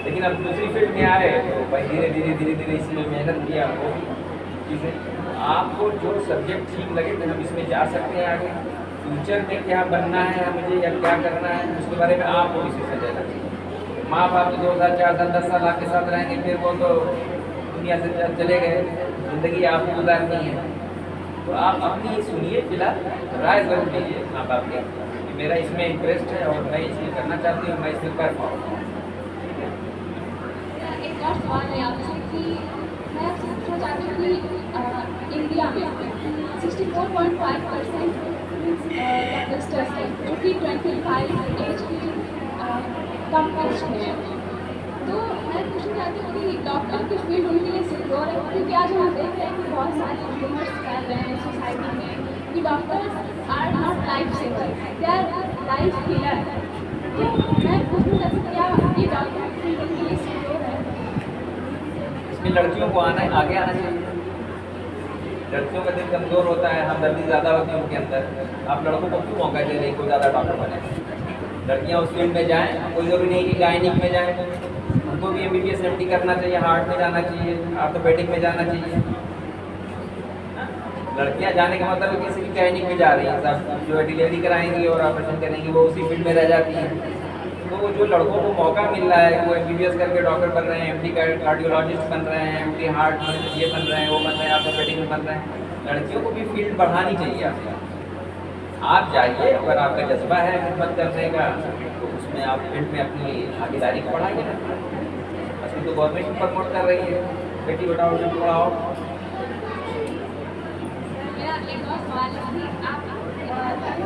लेकिन अब दूसरी फील्ड में आए तो भाई धीरे धीरे इसमें मेहनत किया, वो चीज़ें आपको जो सब्जेक्ट ठीक लगे तो हम इसमें जा सकते हैं आगे। फ्यूचर में क्या बनना है मुझे या क्या करना है उसके बारे में आपको डिसीजन लेना चाहिए। माँ बाप तो 2 साल 4 साल 10 साल आपके साथ रहेंगे, फिर वो तो दुनिया से चले गए, ज़िंदगी आपको गुजारनी है। तो आप अपनी सुनिए, फिलहाल राय ज़रूर लीजिए माँ बाप की कि मेरा इसमें इंटरेस्ट है और मैं इसमें करना चाहती हूँ, मैं इसमें कर पाऊँ। एक और सवाल है आपसे कि मैं आपसे पूछना चाहती हूँ कि इंडिया में 64.5% यंगस्टर्स हैं जो कि 25 एज की कम एज में हैं। तो मैं पूछना चाहती हूँ कि डॉक्टर की फील्ड उनके लिए सिक्योर है, क्योंकि आज हम देख रहे हैं कि बहुत सारे ह्यूमर्स फैल रहे हैं सोसाइटी में कि doctors are not life saver, they are life killer. तो मैं पूछना चाहती हूँ क्या ये डॉक्टर की फील्ड उनके लिए सिक्योर है? इसमें लड़कियों को आगे आना चाहिए। लड़कियों का दिल कमज़ोर होता है, हमदर्दी ज़्यादा होती है उनके अंदर। आप लड़कों को क्यों मौका दे रहे हैं कोई ज़्यादा डॉक्टर बने? लड़कियाँ उस फील्ड में जाएँ, कोई ज़रूरी नहीं कि गायनिक में जाएँ, उनको भी MBBS MD करना चाहिए, हार्ट में जाना चाहिए, ऑर्थोपेडिक में जाना चाहिए। लड़कियाँ जाने का मतलब किसी की गायनिक में जा रही हैं, सब जो है डिलीवरी कराएंगी और ऑपरेशन करेंगी, वो उसी फील्ड में रह जाती हैं। तो जो लड़कों को मौका मिल रहा है, वो MBBS करके डॉक्टर बन रहे हैं, MD कार्डियोलॉजिस्ट बन रहे हैं, MD हार्ट ये बन रहे हैं, वो बन रहे हैं, ऑर्थोपेडिक में बन रहे हैं। लड़कियों को भी फील्ड बढ़ानी चाहिए आप जाइए, अगर आपका जज्बा है खिदमत करने का तो उसमें आप फील्ड में अपनी भागीदारी को बढ़ाइए ना। असल तो गवर्नमेंट प्रमोट कर रही है बेटी बचाओ बेटी पढ़ाओ। मेरा एक और सवाल है कि आप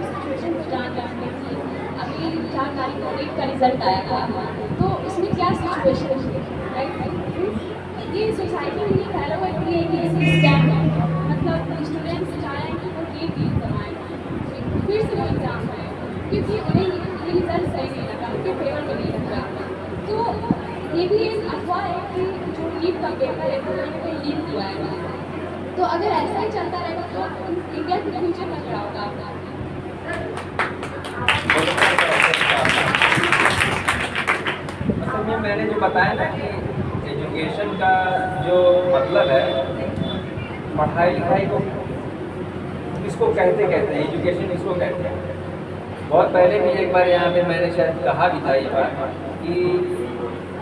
सिचुएशन को जान रहे हैं कि अभी 4 तारीख को नीट का रिजल्ट आया था, तो उसमें क्या सिचुएशन थी, राइट? ये सोसाइटी में ये फैला हुआ है कि ये स्कैम है, मतलब स्टूडेंट्स चाह रहे हैं कि वो नीट करवाएं, फिर से वो एग्ज़ाम है, क्योंकि उन्हें ये रिजल्ट सही नहीं लगा, उनके फेवर में नहीं लगा। तो ये भी एक अफवाह है कि जो नीट का पेपर है वो कहीं पर लीक हुआ है। तो अगर ऐसा ही चलता रहेगा तो इंडिया के फ्यूचर में क्या होगा? बताया ना कि एजुकेशन का जो मतलब है, पढ़ाई लिखाई को इसको कहते हैं, एजुकेशन इसको कहते हैं। बहुत पहले भी एक बार यहाँ पे मैंने शायद कहा भी था ये बात कि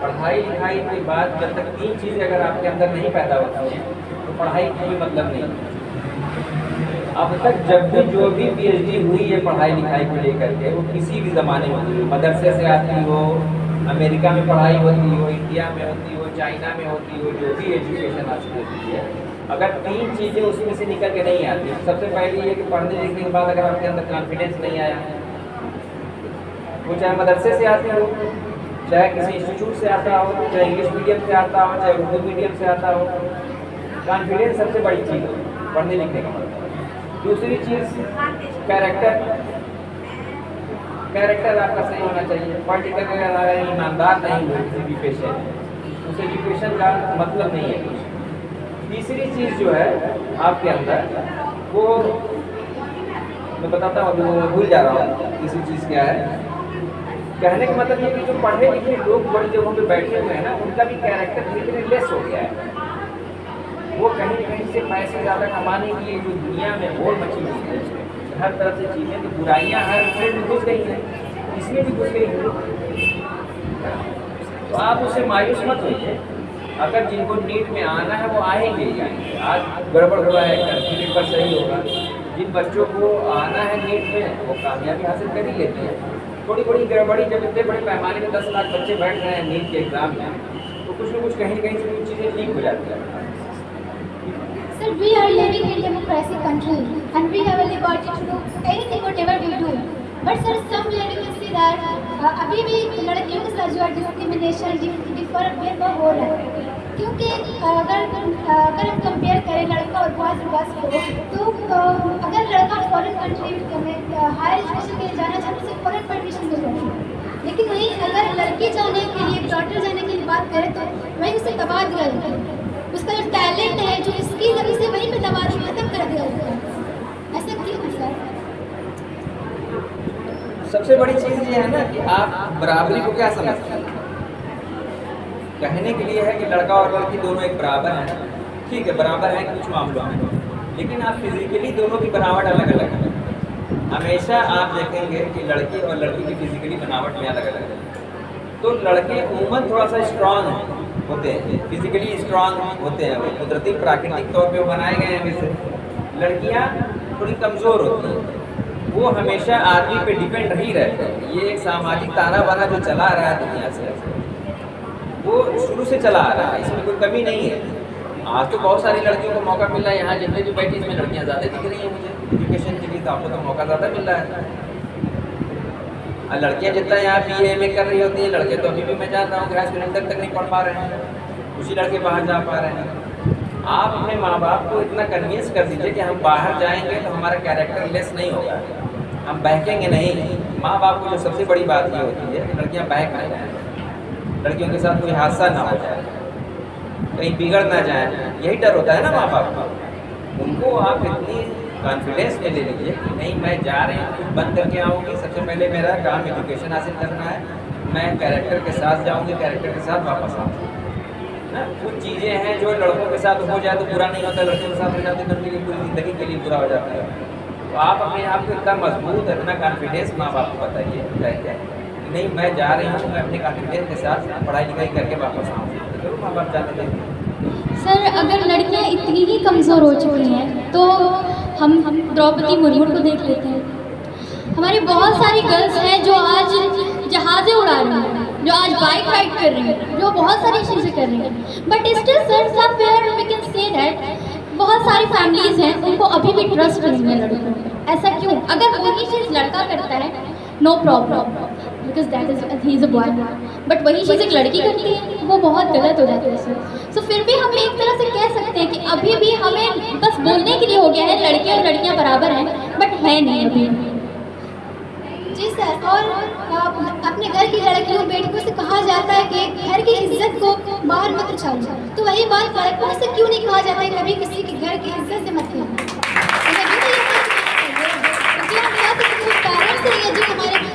पढ़ाई लिखाई के बाद जब तक 3 चीज़ें अगर आपके अंदर नहीं पैदा होती हैं तो पढ़ाई का कोई मतलब नहीं। अब तक जब भी जो भी PhD हुई है पढ़ाई लिखाई को लेकर के, वो किसी भी ज़माने में हुई हो, मदरसे से आती हो, अमेरिका में पढ़ाई होती हो, इंडिया में होती हो, चाइना में होती हो, जो भी एजुकेशन हासिल होती है, अगर 3 चीज़ें उसमें से निकल के नहीं आती, सबसे पहले ये कि पढ़ने लिखने के बाद अगर आपके अंदर कॉन्फिडेंस नहीं आया, वो चाहे मदरसे से आती हो, चाहे किसी इंस्टीट्यूट से आता हो, चाहे इंग्लिश मीडियम से आता हो, चाहे उर्दू मीडियम से आता हो, कॉन्फिडेंस सबसे बड़ी चीज़ है पढ़ने लिखने का मतलब। दूसरी चीज़ कैरेक्टर आपका सही होना चाहिए। पढ़ लिख कर अगर ईमानदार नहीं हो किसी भी पेशे में, उस एजुकेशन का मतलब नहीं है कुछ। तीसरी चीज़ जो है आपके अंदर, वो मैं बताता हूँ, अभी वो भूल जा रहा हूँ तीसरी चीज़ क्या है। कहने का मतलब ये कि जो पढ़े लिखे लोग बड़ी जगहों पे बैठे हुए हैं ना, उनका भी कैरेक्टर धीरे धीरे लेस हो गया है। वो कहीं न कहीं से पैसे ज़्यादा कमाने की ये जो दुनिया में होड़ मची हुई है, हर तरफ से चीज़ें, तो बुराइयाँ हर फील्ड में घुस गई हैं, इसमें भी घुस गई हैं। तो आप उससे मायूस मत होइए। अगर जिनको नीट में आना है वो आएंगे ही आएंगे। आज गड़बड़ हुआ है, कल पर सही होगा। जिन बच्चों को आना है नीट में वो कामयाबी हासिल कर ही लेते हैं। थोड़ी बड़ी गड़बड़ी, जब इतने बड़े पैमाने में 10 लाख बच्चे बैठ रहे हैं नीट के एग्ज़ाम में, तो कुछ न कुछ कहीं न कहीं से कुछ चीज़ें लीक हो जाती हैं। Sir, we are living in a democratic country and we have a liberty to do anything whatever we do. But sir, somewhere you can see that अभी भी लड़कियों के साथ जो है डिस्क्रिमिनेशन डिफर हो रहा है। क्योंकि अगर हम कंपेयर करें लड़का और बॉयज़ को, तो अगर लड़का फॉरेन कंट्री में हायर एजुकेशन के लिए जाना चाहता है, उसे फॉरेन परमिशन मिल जाती है। लेकिन वहीं अगर लड़की जाने के लिए, डॉक्टर जाने की बात करें तो वहीं उसे दबा दिया जाता है। उसका जो टैलेंट है, जो स्किल है, उसे वहीं पे दबा के खत्म कर दिया जाता है। ऐसा क्यों है सर? सबसे बड़ी चीज़ ये है ना कि आप बराबरी को क्या समझते हैं। कहने के लिए है कि लड़का और लड़की दोनों एक बराबर हैं, ठीक है, बराबर हैं कुछ मामलों में, लेकिन आप फिजिकली दोनों की बनावट अलग अलग है। हमेशा आप देखेंगे कि लड़की और लड़की की फिजिकली बनावट में अलग अलग है। तो लड़के उम्मन थोड़ा सा स्ट्रांग होते हैं, फिजिकली स्ट्रांग होते हैं, वो कुदरती प्राकृतिक तौर पे बनाए गए हैं। वैसे लड़कियां थोड़ी कमज़ोर होती हैं, वो हमेशा आदमी पे डिपेंड ही रहते हैं। ये एक सामाजिक ताना बाना जो चला आ रहा है दुनिया से, वो शुरू से चला आ रहा है, इसमें कोई कमी नहीं है। आज तो बहुत सारी लड़कियों को मौका मिल रहा है, यहाँ जितने भी बैठी इसमें लड़कियाँ ज़्यादा दिख रही हैं मुझे एजुकेशन के लिए, तो आपको तो मौका ज़्यादा मिल रहा है। और लड़कियाँ जितना यहाँ BA में कर रही होती हैं, लड़के तो अभी भी मैं जान रहा हूँ ग्रेजुएट स्टूडेंट तक नहीं पढ़ पा रहे हैं, उसी लड़के बाहर जा पा रहे हैं। आप अपने माँ बाप को इतना कन्विंस कर दीजिए कि हम बाहर जाएंगे तो हमारा कैरेक्टर लेस नहीं होगा, हम बहकेंगे नहीं। माँ बाप को जो सबसे बड़ी बात ये होती है कि लड़कियाँ बहक ना जाएँ, लड़कियों के साथ कोई हादसा ना हो जाए, कहीं बिगड़ ना जाए, यही डर होता है ना माँ बाप का। उनको आप इतनी कॉन्फिडेंस में ले लीजिए कि नहीं, मैं जा रही हूँ, कुछ बंद करके आऊँगी, सबसे पहले मेरा काम एजुकेशन हासिल करना है, मैं कैरेक्टर के साथ जाऊँगी, कैरेक्टर के साथ वापस आऊँगी ना। कुछ चीज़ें हैं जो लड़कों के साथ हो जाए तो बुरा नहीं होता, लड़कियों के साथ हो जाती है तो उनके लिए पूरी ज़िंदगी के लिए बुरा हो जाता है। तो आप अपने आप को इतना मजबूत, इतना कॉन्फिडेंस माँ बाप को बताइए कि नहीं, मैं जा रही हूँ, मैं अपने कॉन्फिडेंस के साथ पढ़ाई लिखाई करके वापस आऊँगी, तो माँ बाप जाने देंगे। सर, अगर लड़कियां इतनी ही कमज़ोर हो चुकी हैं तो हम द्रौपदी मुर्मू को देख लेते हैं। हमारी बहुत सारी गर्ल्स हैं जो आज जहाज़ें उड़ा रही हैं, जो आज बाइक राइड कर रही हैं, जो बहुत सारी चीज़ें कर रही हैं। But still sir, somewhere we can say that बहुत सारी फैमिलीज़ हैं उनको अभी भी ट्रस्ट नहीं है लड़कों पर। ऐसा क्यों? अगर वही चीज़ लड़का करता है, no problem, because that he is a boy, but वही चीज़ एक लड़की करती है, वो बहुत गलत हो जाती है सर। सो फिर भी हम एक तरह से कह सकते हैं कि अभी भी हमें बस बोलने के लिए हो गया है लड़के और लड़कियां बराबर हैं, बट है नहीं अभी। जी सर, और अपने घर की लड़कियों बेटियों से कहा जाता है कि घर की इज्जत को बाहर मत उछालो, तो वही बात लड़कों से क्यों नहीं कहा जाता है कभी किसी के घर की इज्जत से मत खेलो? पेरेंट्स हैं जो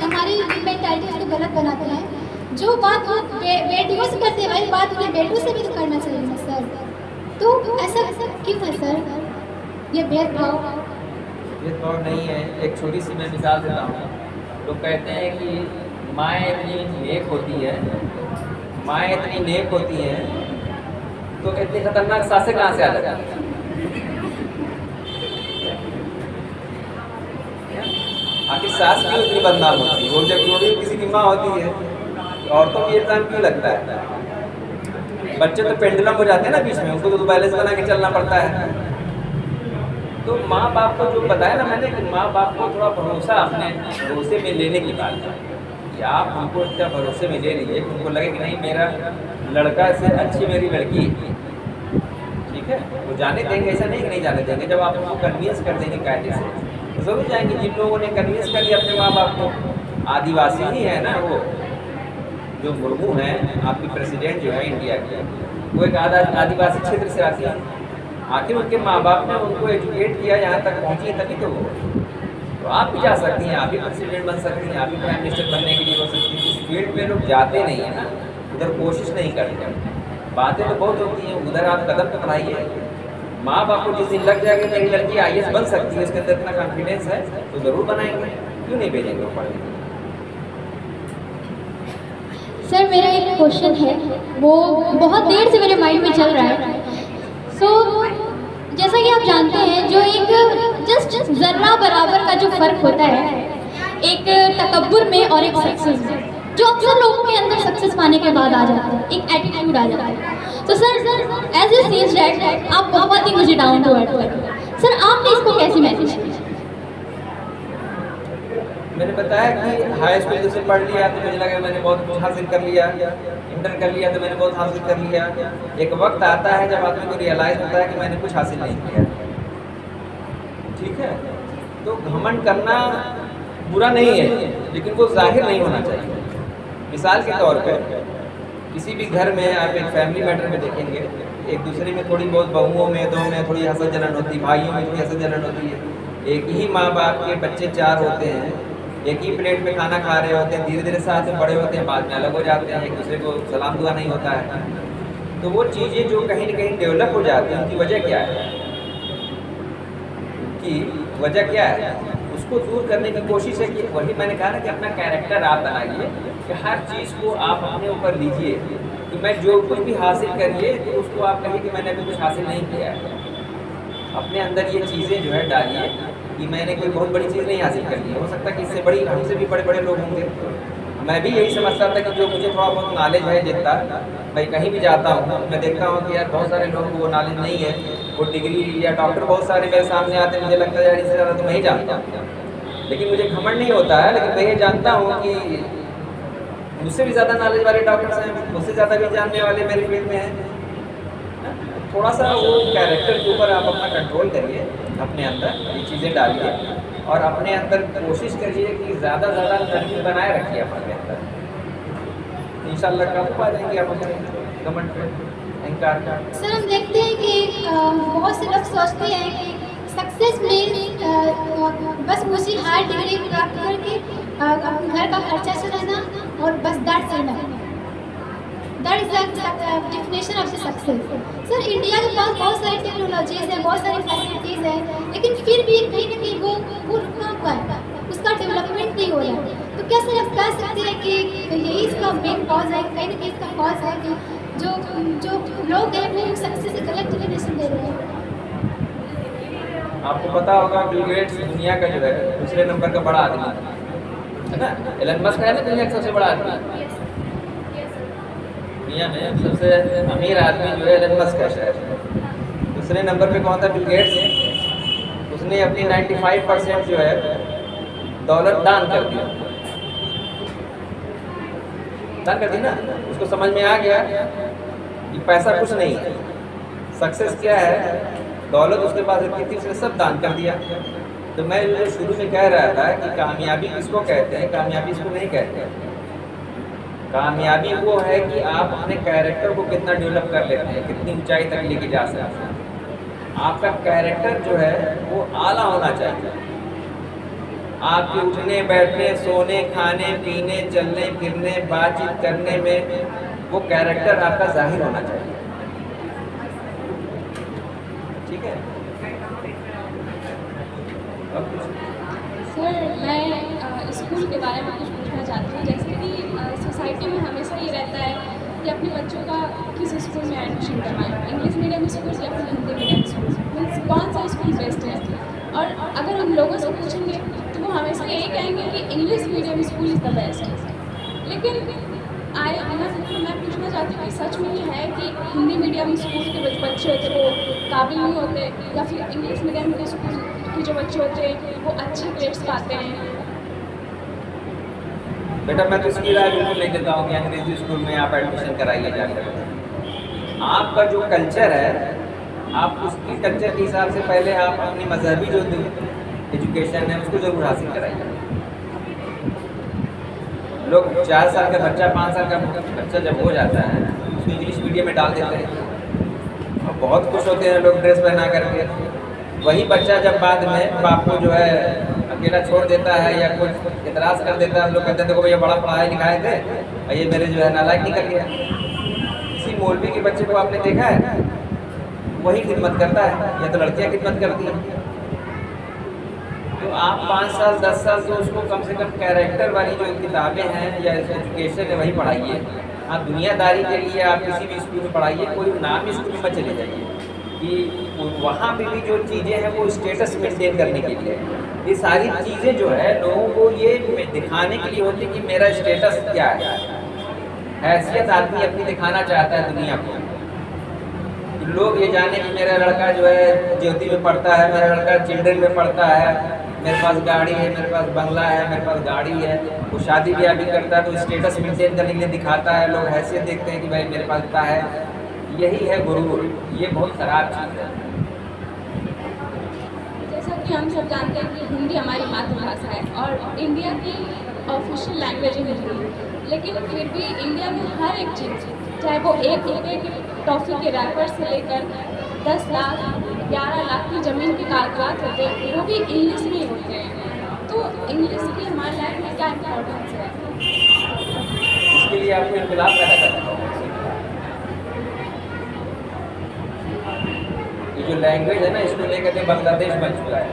हमारी मेंटालिटी उसको गलत बनाते हैं। जो बात वो बेटियों से करते हैं भाई बात, उन्हें बेटों से भी तो करना चाहिए ना सर। तो ऐसा क्यों है सर, ये भेदभाव? भेदभाव नहीं है। एक छोटी सी मैं मिसाल देता हूँ। लोग कहते हैं कि माएँ इतनी नेक होती है, माएँ इतनी नेक होती हैं तो इतनी खतरनाक सासें कहाँ से आ जाती हैं? आखिर सास क्यों इतनी बदनाम होती है? वो जब वो भी किसी की माँ होती है, तो औरतों को ये इल्ज़ाम क्यों लगता है? बच्चे तो पेंडुलम हो जाते हैं ना बीच में, उनको तो बैलेंस बना के चलना पड़ता है। तो माँ बाप को जो बताया ना मैंने कि माँ बाप को थोड़ा भरोसा, अपने भरोसे में लेने की बात है कि आप उनको इतना भरोसे में ले लीजिए कि उनको लगे कि नहीं मेरा लड़का से अच्छी मेरी लड़की है, ठीक है। वो जाने देंगे, ऐसा नहीं कि नहीं जाने देंगे। जब आप उनको कन्विंस कर देंगे कायदे से तो ज़रूर जाएंगे। जिन लोगों ने कन्विंस कर दिया अपने माँ बाप को, आदिवासी ही है ना वो, जो मुर्मू हैं आपकी प्रेसिडेंट जो है इंडिया की, वो एक आदिवासी क्षेत्र से आती है। आखिर उनके माँ बाप ने उनको एजुकेट किया, यहाँ तक पहुँची तभी तो वो। तो आप भी जा सकती हैं, आप भी प्रेसिडेंट बन सकती हैं, आप भी प्राइम मिनिस्टर बनने के लिए हो सकती हैं। उस फील्ड में लोग जाते नहीं हैं ना, उधर कोशिश नहीं करते। बातें तो बहुत होती हैं, उधर आप कदम तो बढ़ाइए। माँ बाप को जिस दिन लग जाएगा मेरी लड़की IAS बन सकती है, उसके अंदर इतना कॉन्फिडेंस है, तो ज़रूर बनाएंगे। क्यों नहीं भेजेंगे वो पढ़ने? सर मेरा एक क्वेश्चन है, वो बहुत देर से मेरे माइंड में चल रहा है। सो जैसा कि आप जानते हैं, जो एक जस्ट जर्रा बराबर का जो फर्क होता है एक तकब्बुर में और एक सक्सेस में, जो अक्सर लोगों के अंदर सक्सेस पाने के बाद आ जाता है, एक एटीट्यूड आ जाता है। तो सर एज ए सीज डैड आप बहुत ही मुझे डाउन टू अर्थ लगते। सर आपने इसको कैसे मैनेज किया? मैंने बताया कि हाई स्कूल जैसे पढ़ लिया तो मुझे लगा मैंने बहुत कुछ हासिल कर लिया, इंटर कर लिया तो मैंने बहुत हासिल कर लिया। एक वक्त आता है जब आदमी को रियलाइज़ होता है कि मैंने कुछ हासिल नहीं किया, ठीक है। तो घमंड करना बुरा नहीं है, लेकिन वो जाहिर नहीं होना चाहिए। मिसाल के तौर पर किसी भी घर में आप एक फैमिली मैटर में देखेंगे, एक दूसरे में थोड़ी बहुत बहुओं में, दो में थोड़ी हसद जलन होती है, भाइयों में थोड़ी हसद जलन होती है। एक ही माँ बाप के बच्चे 4 होते हैं, एक ही प्लेट में खाना खा रहे होते हैं, धीरे धीरे साथ में बड़े होते हैं, बाद में अलग हो जाते हैं, एक दूसरे को सलाम दुआ नहीं होता है। तो वो चीज़ें जो कहीं न कहीं डेवलप हो जाती हैं, उनकी वजह क्या है? कि वजह क्या है? उसको दूर करने की कोशिश है कि वही मैंने कहा ना कि अपना कैरेक्टर आप बनाइए, कि हर चीज़ को आप अपने ऊपर लीजिए कि मैं जो कुछ भी हासिल करिए तो उसको आप कहिए कि मैंने अभी कुछ हासिल नहीं किया है। अपने अंदर ये चीज़ें जो है डालिए कि मैंने कोई बहुत बड़ी चीज़ नहीं हासिल कर ली, हो सकता है कि इससे बड़ी हमसे भी बड़े बड़े लोग होंगे। मैं भी यही समझता था कि जो मुझे थोड़ा बहुत नॉलेज है जितना, मैं कहीं भी जाता हूँ मैं देखता हूँ कि यार बहुत सारे लोगों को वो नॉलेज नहीं है, वो डिग्री या डॉक्टर बहुत सारे मेरे सामने आते हैं, मुझे लगता है यार इससे ज़्यादा तो मैं ही जानता हूँ। लेकिन मुझे घमंड नहीं होता है, लेकिन मैं ये जानता हूँ कि मुझसे भी ज़्यादा नॉलेज वाले डॉक्टर्स हैं, मुझसे ज़्यादा भी जानने वाले मेरे फील्ड में हैं। थोड़ा सा वो कैरेक्टर के ऊपर आप अपना कंट्रोल करिए, अपने अंदर ये चीज़ें डालिए और अपने अंदर कोशिश करिए कि ज़्यादा से ज़्यादा नरमी बनाए रखिए अपने अंदर। इंशाल्लाह काबू पा जाएंगे आप अपने घमंड पे, अहंकार का। सर हम देखते हैं कि बहुत से लोग सोचते हैं कि सक्सेस में बस मुझे हाई डिग्री प्राप्त करके अपने घर का खर्चा चलाना और बस that's enough, that is the definition of the success. Sir India के पास बहुत सारी टेक्नोलॉजीज़ हैं, बहुत सारी फैसिलिटीज़ हैं, लेकिन फिर भी कहीं ना कहीं वो रुका हुआ है, उसका डेवलपमेंट नहीं हो रहा है। तो क्या सर आप कह सकते हैं कि यही इसका मेन कॉज है, कहीं ना कहीं इसका कॉज है कि जो लोग हैं वो सक्सेस से गलत डेफिनेशन दे रहे हैं? आपको पता होगा बिल गेट्स दुनिया का जो है दूसरे नंबर का बड़ा आदमी है ना, एलन मस्क है ना दुनिया का सबसे बड़ा आदमी। दुनिया में सबसे अमीर आदमी जो है एलन मस्क है शायद। दूसरे नंबर पे कौन था? Bill Gates. उसने अपनी 95% जो है दौलत दान कर दी, दान कर दी ना। उसको समझ में आ गया कि पैसा कुछ नहीं है, सक्सेस क्या है, दौलत उसके पास इतनी थी उसने सब दान कर दिया। तो मैं जो शुरू में कह रहा था कि कामयाबी किसको कहते हैं, कामयाबी इसको नहीं कहते हैं। कामयाबी वो है कि आप अपने कैरेक्टर को कितना डेवलप कर लेते हैं, कितनी ऊंचाई तक लेके जा सकते हैं। आपका कैरेक्टर जो है वो आला होना चाहिए। आपके उठने बैठने, सोने, खाने पीने, चलने फिरने, बातचीत करने में वो कैरेक्टर आपका जाहिर होना चाहिए। ठीक है। अब कुछ सर मैं स्कूल के बारे में कुछ पूछना चाहती हूँ। जैसे कि सोसाइटी में हमेशा ये रहता है कि अपने बच्चों का किस स्कूल में एडमिशन करवाएं, इंग्लिश मीडियम स्कूल या फिर हिंदी मीडियम स्कूल, मीन्स कौन सा स्कूल बेस्ट है। और अगर उन लोगों से पूछेंगे तो वो हमेशा यही कहेंगे कि English medium school is the best. लेकिन मैं पूछना चाहती हूँ कि सच में ये है कि हिंदी मीडियम स्कूल के बच्चे होते वो काबिल नहीं होते, या फिर इंग्लिश मीडियम के स्कूल के जो बच्चे होते हैं वो अच्छे ग्रेड्स पाते हैं। बेटा मैं तो इसकी राय बिल्कुल नहीं देता हूँ कि अंग्रेजी स्कूल में आप एडमिशन कराइए जाकर। आपका जो कल्चर है, आप उसके कल्चर के हिसाब से पहले आप अपनी मजहबी जो एजुकेशन है उसको ज़रूर हासिल कराइए। लोग 4 साल का बच्चा 5 साल का बच्चा जब हो जाता है उसको इंग्लिश मीडियम में डाल देते हैं और बहुत खुश होते हैं लोग ड्रेस पहना करके। वही बच्चा जब बाद में बाप को जो है अकेला छोड़ देता है या कुछ इतराज़ कर देता है, लोग कहते हैं देखो भैया बड़ा पढ़ाए लिखाए थे और ये मेरे जो है नालायक निकल गया। किसी मौलवी के बच्चे को आपने देखा है वही खिदमत करता है या तो लड़कियाँ खिदमत करती हैं। तो आप 5 साल 10 साल तो उसको कम से कम कैरेक्टर वाली जो किताबें हैं या एजुकेशन है वही पढ़ाइए। हाँ, दुनियादारी के लिए आप किसी भी स्कूल में पढ़ाइए, कोई नामी स्कूल में चले जाइए कि वहाँ पे भी जो चीज़ें हैं वो स्टेटस मेंटेन करने के लिए। ये सारी चीज़ें जो है लोगों को ये दिखाने के लिए होती है कि मेरा स्टेटस क्या है। हैसियत आदमी अपनी दिखाना चाहता है दुनिया को, लोग ये जाने कि मेरा लड़का जो है ज्योति में पढ़ता है, मेरा लड़का चिल्ड्रन में पढ़ता है, मेरे पास गाड़ी है, मेरे पास बंगला है, मेरे पास गाड़ी है। वो शादी ब्याह भी करता है तो स्टेटस मेंटेन करने के लिए दिखाता है, लोग हैसियत देखते हैं कि भाई मेरे पास इतना है। यही है गुरूर, ये बहुत ख़राब चीज़ है। जैसा कि हम सब जानते हैं कि हिंदी हमारी मातृभाषा है और इंडिया की ऑफिशियल लैंग्वेज हिंदी है, लेकिन फिर भी इंडिया में हर एक चीज़, चाहे वो 1 रुपये की टॉफ़ी के रैपर से लेकर 10 लाख 11 लाख की ज़मीन के कागजात होते हैं वो भी इंग्लिश में ही होते हैं। तो इंग्लिश की हमारी लाइफ में क्या इम्पोर्टेंस है? इसके लिए आपको इनकलाब पैदा करना होगा। ये जो लैंग्वेज है ना इसको लेकर के बांग्लादेश बन चुका है।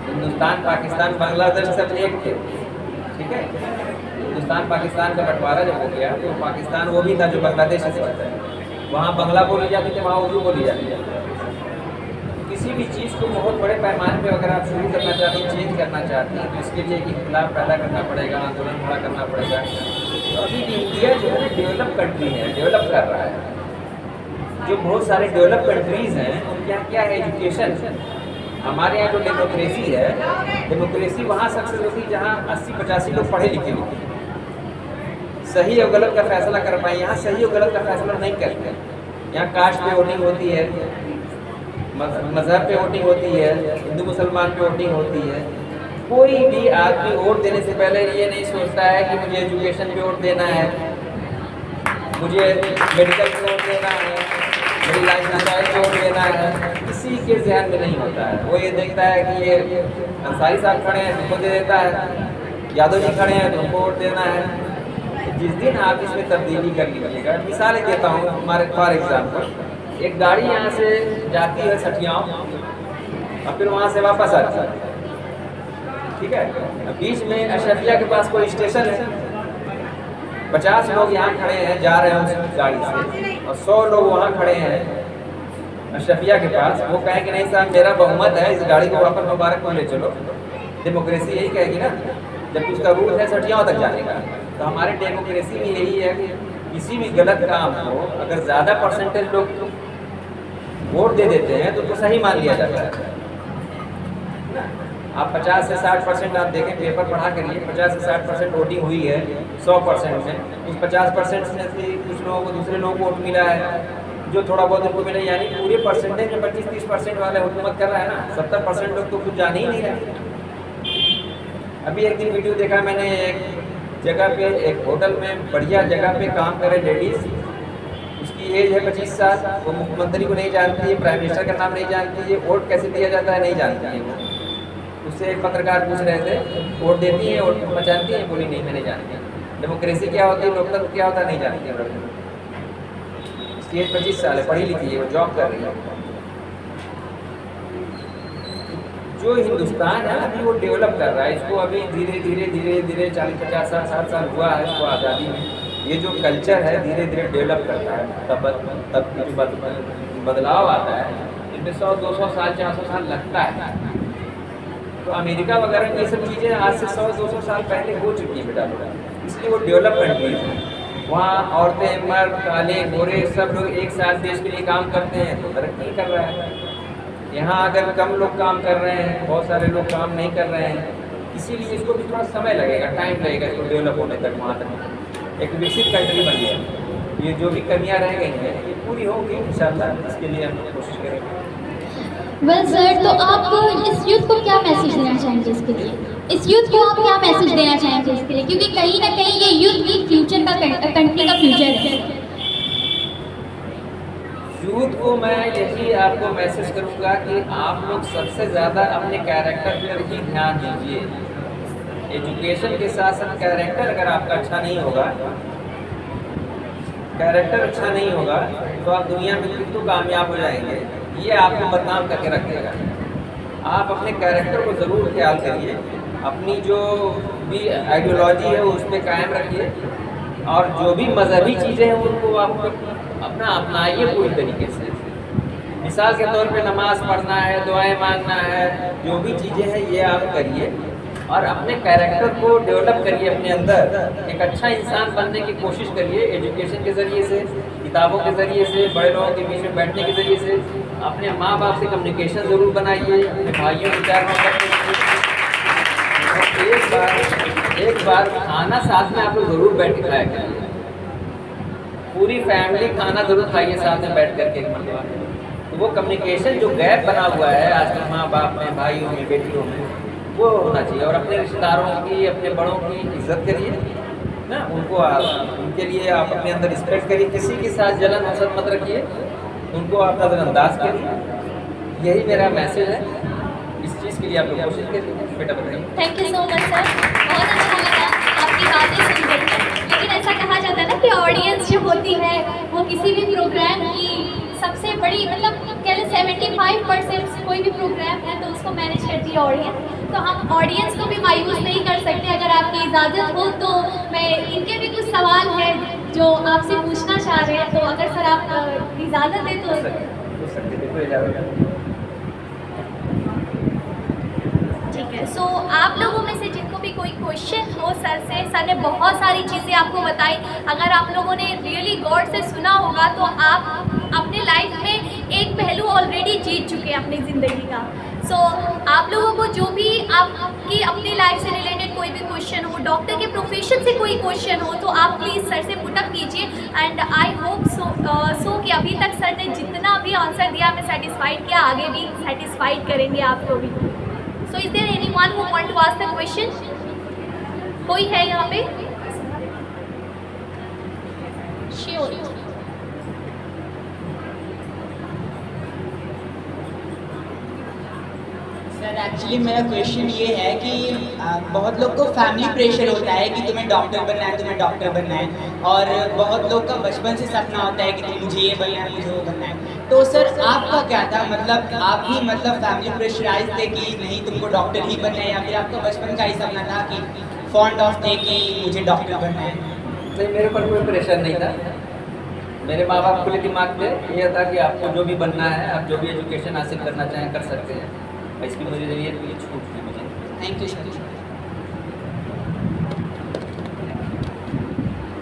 हिंदुस्तान पाकिस्तान बांग्लादेश सब एक थे, ठीक है। हिंदुस्तान पाकिस्तान का बंटवारा जब हो गया तो पाकिस्तान वो भी था जो बांग्लादेश से बनता है। वहाँ बांग्ला बोली जाती थी, वहाँ उर्दू बोली जाती है। किसी भी चीज़ को बहुत बड़े पैमाने पे अगर आप शुरू करना चाहते हैं, चेंज करना चाहते हैं, तो इसके लिए एक इनकलाब पैदा करना पड़ेगा, आंदोलन खड़ा करना पड़ेगा। तो अभी इंडिया जो है डेवलप कंट्री है, डेवलप कर रहा है। जो बहुत सारे डेवलप कंट्रीज़ हैं उनके यहाँ क्या है, एजुकेशन। हमारे यहाँ जो डेमोक्रेसी है, डेमोक्रेसी वहाँ सक्सेस होती है जहाँ 80-85 लोग पढ़े लिखे होते हैं, सही और गलत का फैसला कर पाए। यहाँ सही और गलत का फैसला नहीं करते। यहाँ कास्ट पे वोटिंग होती है, मज़हब पे वोटिंग होती है, हिंदू मुसलमान पे वोटिंग होती है। कोई भी आदमी वोट देने से पहले ये नहीं सोचता है कि मुझे एजुकेशन पे वोट देना है, मुझे मेडिकल पे वोट देना है, मेरी लाइफ स्टाइल पे वोट देना है। किसी के जहन में नहीं होता है। वो ये देखता है कि ये अंसारी साहब खड़े हैं तुमको दे देता है, यादव जी खड़े हैं तुमको वोट देना है। जिस दिन आप इसमें तब्दीली कर लीजिएगा, मिसाल देता हूँ, हमारे फॉर एग्जाम्पल एक गाड़ी यहाँ से जाती है सठियाओं और फिर वहाँ से वापस आती है, ठीक है। बीच में अशरफिया के पास कोई स्टेशन है, 50 लोग यहाँ खड़े हैं जा रहे हैं उस गाड़ी से और 100 लोग वहाँ खड़े हैं अशरफिया के पास। वो कहें कि नहीं साहब मेरा बहुमत है, इस गाड़ी को वापस मुबारकपुर ले चलो। डेमोक्रेसी यही कहेगी ना, जबकि उसका रूल है सठियाओं तक जाने का। तो हमारे डेमोक्रेसी में यही है कि किसी भी गलत काम को अगर ज़्यादा परसेंटेज लोग वोट दे देते हैं तो सही मान लिया जाता है। आप 50 से 60% आप देखें, पेपर पढ़ा करिए, 50 से 60% वोटिंग हुई है 100% में। उस 50% में से कुछ लोगों को दूसरे लोगों को वोट मिला है, जो थोड़ा बहुत उनको मिला, यानी पूरे परसेंटेज में 25-30% वाले हुकूमत कर रहा है ना। 70% लोग तो कुछ जान ही नहीं रहे। अभी एक दिन वीडियो देखा मैंने, एक जगह पे एक होटल में बढ़िया जगह पे काम करे लेडीज़, उसकी एज है 25 साल, वो मुख्यमंत्री को नहीं जानती है, प्राइम मिनिस्टर का नाम नहीं जानती है, वोट कैसे दिया जाता है नहीं जानती है। वो उससे एक पत्रकार पूछ रहे थे वोट देती है, वोट पहचानती है? बोली नहीं मैं नहीं जानती। डेमोक्रेसी क्या होती है, लोकतंत्र क्या होता है नहीं जानती है लड़की। इसकी एज 25 साल है, पढ़ी लिखी है, वो जॉब कर रही है। जो हिंदुस्तान है अभी वो डेवलप कर रहा है, इसको अभी धीरे धीरे 40-50 साल 60 साल हुआ है इसको आज़ादी में। ये जो कल्चर है धीरे धीरे डेवलप करता है, तब जो बदलाव आता है इनमें 100-200 साल 400 साल लगता है। तो अमेरिका वगैरह में ये सब चीज़ें आज से 100-200 साल पहले हो चुकी हैं बेटा, इसलिए वो डेवलप कंट्रीज है। वहाँ औरतें मर्द काले गोरे सब लोग एक साथ देश के लिए काम करते हैं तो तरक्की कर रहा है। यहाँ अगर कम लोग काम कर रहे हैं, बहुत सारे लोग काम नहीं कर रहे हैं, इसीलिए इसको भी थोड़ा समय लगेगा, टाइम लगेगा इसको डेवलप होने तक, वहाँ तक एक विकसित कंट्री बन गया। ये जो भी कमियाँ रह गई हैं ये पूरी होगी इंशाल्लाह, इसके लिए हम कोशिश करेंगे। वेल सर, तो आप इस यूथ को क्या मैसेज देना चाहेंगे इसके लिए? इस यूथ को आप क्या मैसेज देना चाहेंगे इसके लिए, क्योंकि कहीं ना कहीं ये यूथ ही फ्यूचर का कंट्री का फ्यूचर है। यूथ को मैं यही आपको मैसेज करूँगा कि आप लोग सबसे ज़्यादा अपने कैरेक्टर पर ही ध्यान दीजिए। एजुकेशन के साथ साथ कैरेक्टर अगर आपका अच्छा नहीं होगा, कैरेक्टर अच्छा नहीं होगा तो आप दुनिया में कितने कामयाब हो जाएंगे ये आपको बदनाम करके रखेगा। आप अपने कैरेक्टर को ज़रूर ख्याल करिए, अपनी जो भी आइडियोलॉजी है उस पर कायम रखिए, और जो भी मजहबी चीज़ें हैं उनको आप अपना अपनाइए पूरी तरीके से। मिसाल के तौर पे नमाज़ पढ़ना है, दुआएं मांगना है, जो भी चीज़ें हैं ये आप करिए और अपने कैरेक्टर को डेवलप करिए, अपने अंदर एक अच्छा इंसान बनने की कोशिश करिए। एजुकेशन के ज़रिए से, किताबों के ज़रिए से, बड़े लोगों के बीच में बैठने के ज़रिए से, अपने माँ बाप से कम्युनिकेशन ज़रूर बनाइए, अपने भाइयों के प्यार मोहब्बत एक बार खाना साथ में आप लोग ज़रूर बैठ के खाया करिए, पूरी फैमिली खाना ज़रूर खाइए साथ में बैठ करके एक मरतबा। तो वो कम्युनिकेशन जो गैप बना हुआ है आजकल माँ बाप में, भाइयों में, बेटियों में, वो होना चाहिए। और अपने रिश्तेदारों की, अपने बड़ों की इज्जत करिए ना, उनके लिए आप अपने अंदर रिस्पेक्ट करिए, किसी के साथ जलन हसद मत रखिए, उनको आप नज़रअंदाज करिए। यही मेरा मैसेज है, इस चीज़ के लिए आप लोग कोशिश करिए। बेटा बताइए। Thank you so much sir, बहुत अच्छा लगा आपकी बातें सुनकर के। लेकिन ऐसा कहा जाता है ना कि ऑडियंस जो होती है वो किसी भी प्रोग्राम की सबसे बड़ी, मतलब कह लें 75% कोई भी प्रोग्राम है तो उसको मैनेज करती है ऑडियंस। तो हम ऑडियंस को भी मायूस नहीं कर सकते। अगर आपकी इजाज़त हो तो मैं इनके भी कुछ सवाल हैं जो आपसे पूछना चाह रहे हैं, तो अगर सर आप इजाज़त दें तो। ठीक है, सो आप लोगों में से जिनको भी कोई क्वेश्चन हो सर से, सर ने बहुत सारी चीज़ें आपको बताई, अगर आप लोगों ने रियली गौर से सुना होगा तो आप अपने लाइफ में एक पहलू ऑलरेडी जीत चुके हैं अपनी ज़िंदगी का। सो आप लोगों को जो भी आपकी अपनी लाइफ से रिलेटेड कोई भी क्वेश्चन हो, डॉक्टर के प्रोफेशन से कोई क्वेश्चन हो, तो आप प्लीज़ सर से पुटअप कीजिए। एंड आई होप सो कि अभी तक सर ने जितना भी आंसर दिया हमें सेटिस्फाइड किया, आगे भी सेटिस्फाइड करेंगे आपको भी। So is there anyone who want to ask the question? कोई है यहाँ पे? Sure. सर एक्चुअली मेरा क्वेश्चन ये है कि बहुत लोग को फैमिली प्रेशर होता है कि तुम्हें डॉक्टर बनना है, तुम्हें डॉक्टर बनना है, और बहुत लोग का बचपन से सपना होता है कि मुझे ये बनना है, मुझे वो बनना है। तो सर आपका क्या था, मतलब आप भी फैमिली प्रेशराइज थे कि नहीं तुमको डॉक्टर ही बनना है, या फिर आपका बचपन का ही सपना था कि फॉन्ड ऑफ थे कि मुझे डॉक्टर बनना है? नहीं, मेरे पर कोई प्रेशर नहीं था। मेरे माँ बाप खुले दिमाग पे ये था कि आपको जो भी बनना है, आप जो भी एजुकेशन हासिल करना चाहें कर सकते हैं। इसकी मुझे जरिए तो ये छूट थी मुझे। Thank you sir.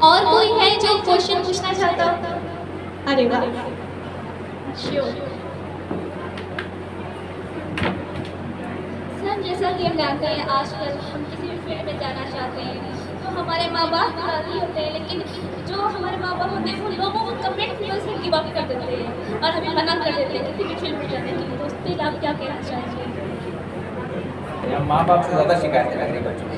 और कोई है जो क्वेश्चन पूछना चाहता हो? अरे वाह, श्योर सर। जैसा कि हम जानते हैं आजकल हम किसी भी फील्ड में जाना चाहते हैं तो हमारे माँ बाप राजी होते हैं, लेकिन जो हमारे माँ बाप होते हैं वो लोगों को कमेंट न्यूज़ से गिव अप कर देते हैं और हमें मना कर देते हैं किसी भी फील्ड में जाने के लिए। तो उस पर आप क्या कहना चाहेंगे? माँ बाप से ज़्यादा शिकायतें लग रही बच्चों को।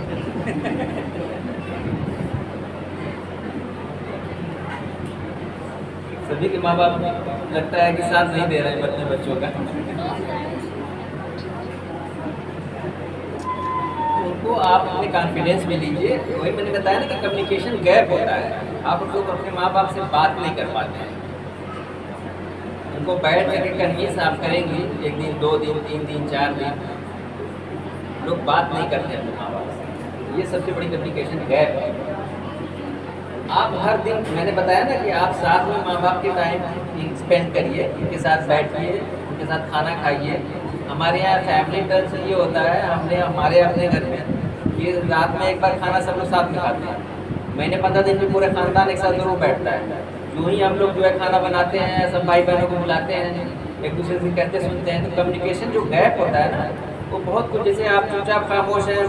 सभी के माँ बाप लगता है कि साथ नहीं दे रहे हैं अपने बच्चों का। उनको उनको आप अपने कॉन्फिडेंस में लीजिए। वही मैंने बताया ना कि कम्युनिकेशन गैप होता है, आप लोग अपने माँ बाप से बात नहीं कर पाते हैं। उनको बैठ करके कन्विंस आप करेंगी, 1 दिन 2 दिन 3 दिन 4 दिन, लोग बात नहीं करते अपने माँ बाप से। ये सबसे बड़ी कम्युनिकेशन गैप है। आप हर दिन, मैंने बताया ना कि आप साथ में माँ बाप के टाइम स्पेंड करिए, उनके साथ बैठिए, उनके साथ खाना खाइए। हमारे यहाँ फैमिली टर्म्स ये होता है, हमारे अपने घर में ये रात में एक बार खाना सब लोग साथ में खाते हैं। महीने 15 दिन में पूरे ख़ानदान एक साथ जरूर बैठता है। यूँ ही हम लोग जो है खाना बनाते हैं, सब भाई बहनों को बुलाते हैं, एक दूसरे से कहते सुनते हैं। तो कम्युनिकेशन जो गैप होता है ना, वो बहुत कुछ, जैसे आप चुपचाप खामोश हैं,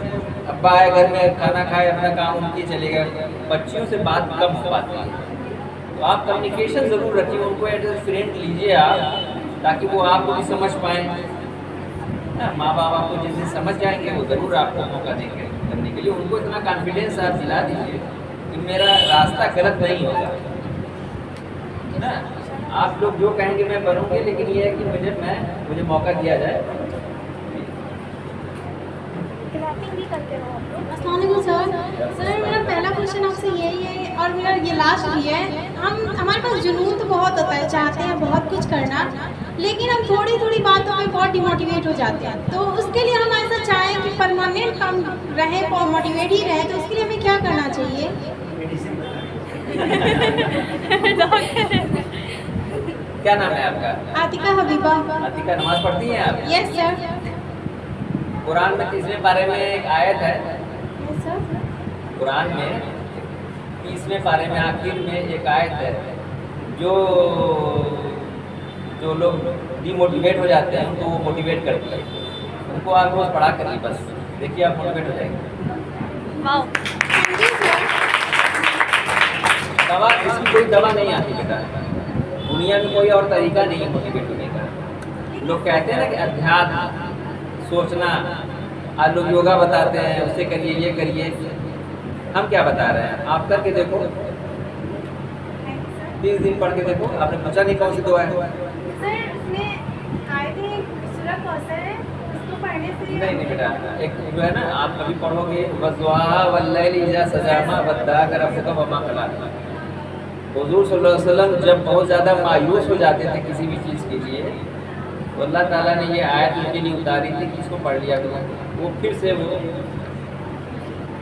अब्बा आए घर में खाना खाए अपना काम उनकी चले गए, बच्चियों से बात कम हो पाती है। तो आप कम्युनिकेशन ज़रूर रखिए, उनको एज ए फ्रेंड लीजिए आप, ताकि वो आपको भी समझ पाएँ। माँ बाप आपको जैसे समझ जाएंगे वो ज़रूर आपको मौका देंगे करने के लिए। उनको इतना कॉन्फिडेंस आप दिला दीजिए कि मेरा रास्ता गलत नहीं होगा, है ना। आप लोग जो कहेंगे मैं बनूँगी, लेकिन ये है कि मुझे मौका दिया जाए। अस्सलाम वालेकुम सर, मेरा पहला क्वेश्चन आपसे यही है और मेरा ये लास्ट भी है। हमारे पास जुनून तो बहुत होता है, चाहते हैं बहुत कुछ करना, लेकिन हम थोड़ी थोड़ी बातों में बहुत डिमोटिवेट हो जाते हैं। तो उसके लिए हम ऐसा चाहें कि परमानेंट हम रहें और मोटिवेट ही रहें, तो उसके लिए हमें क्या करना चाहिए? क्या नाम है आपका? आतिका हबीबा। आतिका, नमाज पढ़ती हैं आप? Yes sir. कुरान में 30वें पारे में एक आयत है। Yes sir. कुरान में 30वें पारे में आखिर में एक आयत है, जो लोग डिमोटिवेट हो जाते हैं उनको वो मोटिवेट करती है। उनको आप रोज़ पढ़ा करिए, बस देखिए आप मोटिवेट हो जाएंगे। दवा, इसकी कोई दवा नहीं आती बेटा, दुनिया में कोई और तरीका नहीं है मोटिवेट होने का। लोग कहते हैं ना कि अध्यात्म, सोचना, आज लोग योगा बताते हैं, उससे करिए, ये करिए। हम क्या बता रहे हैं, आप करके देखो, 30 दिन पढ़ के देखो। आपने पूछा नहीं कौन सी दुआ है? नहीं बेटा, एक जो है ना, आप कभी पढ़ोगे वज़्वाहा वल्लैलि इज़ा सजामा वद्दाका रब्बुका वमा क़ला। हुज़ूर सल्लल्लाहु अलैहि वसल्लम जब बहुत ज़्यादा मायूस हो जाते थे किसी भी चीज़ के लिए, तो अल्लाह ताला ने ये आयत उनके लिए उतारी थी कि इसको पढ़ लिया करो, वो फिर से वो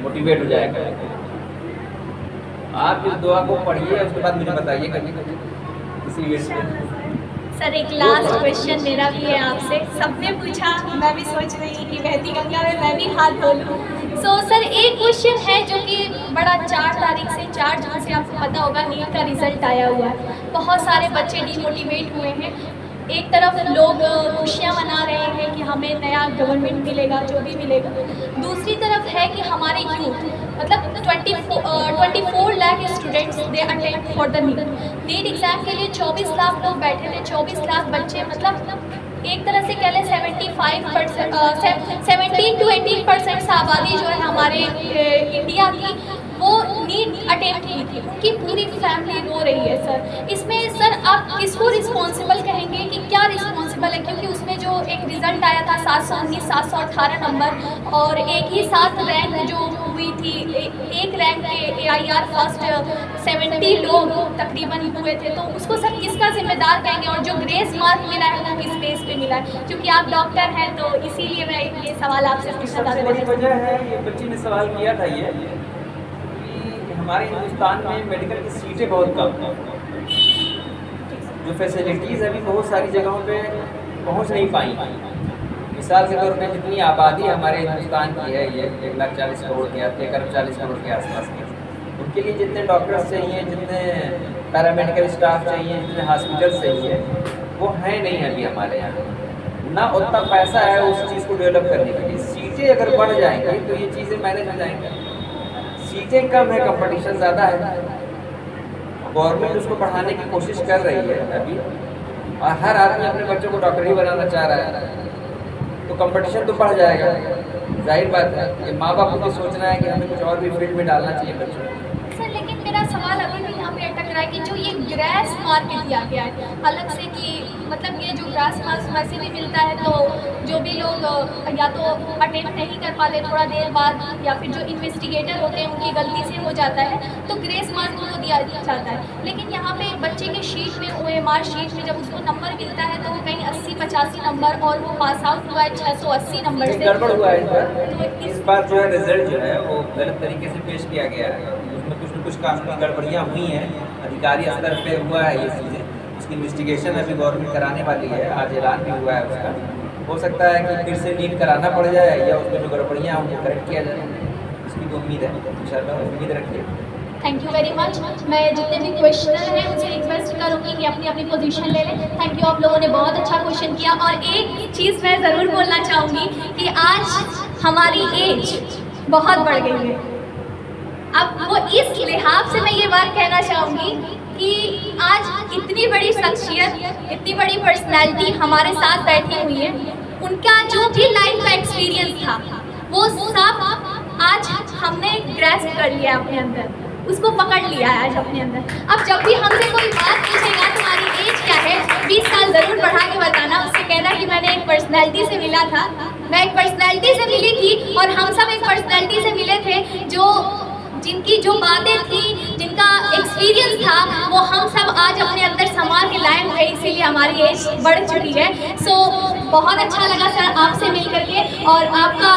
मोटिवेट हो जाएगा। आप इस दुआ को पढ़िए, उसके बाद मुझे बताइए कभी किसी वीडियो में। सर एक लास्ट क्वेश्चन मेरा भी है आपसे। सबने पूछा, मैं भी सोच रही थी कि बहती गंगा में मैं भी हाथ धो लूँ। सर एक क्वेश्चन है जो कि बड़ा 4 तारीख से 4 जून से आपको पता होगा नीट का रिजल्ट आया हुआ है। बहुत सारे बच्चे डिमोटिवेट हुए हैं। एक तरफ लोग खुशियाँ मना रहे हैं कि हमें नया गवर्नमेंट मिलेगा, जो भी मिलेगा। दूसरी तरफ है कि हमारे यूथ, मतलब 24 lakh students they attempt for the NEET exam के लिए 24 लाख लोग बैठे थे। 24 लाख बच्चे, मतलब एक तरह से कह लें 17 to 18% आबादी जो है हमारे इंडिया की, वो नीट अटेम्प्ट की थी। उनकी पूरी फैमिली रो रही है सर। इसमें सर आप किसको रिस्पॉन्सिबल कहेंगे कि क्या रिस्पॉन्सिबल है? क्योंकि उसमें जो एक रिज़ल्ट आया था 719 718 नंबर, और एक ही साथ रैंक जो हुई थी, एक रैंक के AIR फर्स्ट 70 लोग तकरीबन हुए थे। तो उसको सर किसका जिम्मेदार कहेंगे? और जो ग्रेस मार्क मिला है वो किस बेस पे मिला है? क्योंकि आप डॉक्टर हैं तो इसीलिए मैं ये सवाल आपसे पूछना सबसे बड़ी वजह है, ये बच्ची ने सवाल किया था ये, हमारे हिंदुस्तान में मेडिकल की सीटें बहुत कम हैं। जो फैसिलिटीज़ अभी बहुत सारी जगहों पे पहुंच नहीं पाई। मिसाल के तौर पे जितनी आबादी हमारे हिंदुस्तान की है, ये 1,40 करोड़ के, 1,40 करोड़ के आसपास की, उनके लिए जितने डॉक्टर्स चाहिए, जितने पैरामेडिकल स्टाफ चाहिए, जितने हॉस्पिटल्स चाहिए, वो हैं नहीं अभी हमारे यहाँ। ना उतना पैसा है उस चीज़ को डेवलप करने के लिए। सीटें अगर बढ़ जाएंगी तो ये चीज़ें मैनेज हो जाएंगी। सीटें कम है, कंपटीशन ज़्यादा है। गवर्नमेंट उसको बढ़ाने की कोशिश कर रही है अभी, और हर आदमी अपने बच्चों को डॉक्टर ही बनाना चाह रहा है, तो कंपटीशन तो बढ़ जाएगा। जाहिर बात है, ये माँ बाप को भी सोचना है कि हमें कुछ और भी फील्ड में डालना चाहिए बच्चों को। सर लेकिन मेरा सवाल अभी भी यहाँ पे अटक लग रहा है कि जो ये ग्रेस मार्क दिया गया है अलग से, कि मतलब ये जो ग्रेस मार्क्स वैसे भी मिलता है, तो जो भी लोग या तो अटेंड नहीं कर पाते थोड़ा देर बाद, या फिर जो इन्वेस्टिगेटर होते हैं उनकी गलती से हो जाता है, तो ग्रेस मार्क उनको दिया जाता है। लेकिन यहाँ पे बच्चे के शीट में OMR शीट में जब उसको नंबर मिलता है तो वो कहीं 80-85 नंबर, और वो पास आउट हुआ है 680 नंबर से। गड़बड़ हुआ है इस बार जो है रिजल्ट जो है वो गलत तरीके से पेश किया गया है, उसमें कुछ न कुछ कानूनी गड़बड़ियाँ हुई हैं, अधिकारी स्तर पे हुआ है ये चीज़ें, उसकी इन्वेस्टिगेशन अभी गवर्नमेंट कराने वाली है, आज ऐलान भी हुआ है उसका। हो सकता है कि फिर से नीट कराना पड़ जाए या उसमें जो गड़बड़ियाँ हैं उनको करेक्ट किया जाए, इसकी तो उम्मीद है, इंशाल्लाह उम्मीद रखिए। Thank you very much. मैं जितने भी क्वेश्चनर हैं उनसे रिक्वेस्ट करूँगी कि अपनी अपनी पोजीशन ले लें। थैंक यू, आप लोगों ने बहुत अच्छा क्वेश्चन किया। और एक चीज़ मैं ज़रूर बोलना चाहूँगी कि आज हमारी एज बहुत बढ़ गई है। अब वो इस लिहाज से मैं ये बात कहना चाहूँगी कि आज इतनी बड़ी शख्सियत, इतनी बड़ी पर्सनैलिटी हमारे साथ बैठी हुई है, उनका जो भी लाइफ का एक्सपीरियंस था वो सब आज हमने ग्रैस्प कर लिया अपने अंदर, उसको पकड़ लिया है आज अपने अंदर। अब जब भी हमसे कोई बात पूछेगा तुम्हारी एज क्या है, 20 साल ज़रूर बढ़ा के बताना। उससे कहना कि मैंने एक पर्सनैलिटी से मिला था, मैं एक पर्सनैलिटी से मिली थी, और हम सब एक पर्सनैलिटी से मिले थे जो जिनकी जो बातें थी, जिनका एक्सपीरियंस था, वो हम सब आज अपने अंदर संभाल के लाए हुए, इसीलिए हमारी एज बढ़ चुकी है। सो बहुत अच्छा लगा सर आपसे मिल करके, और आपका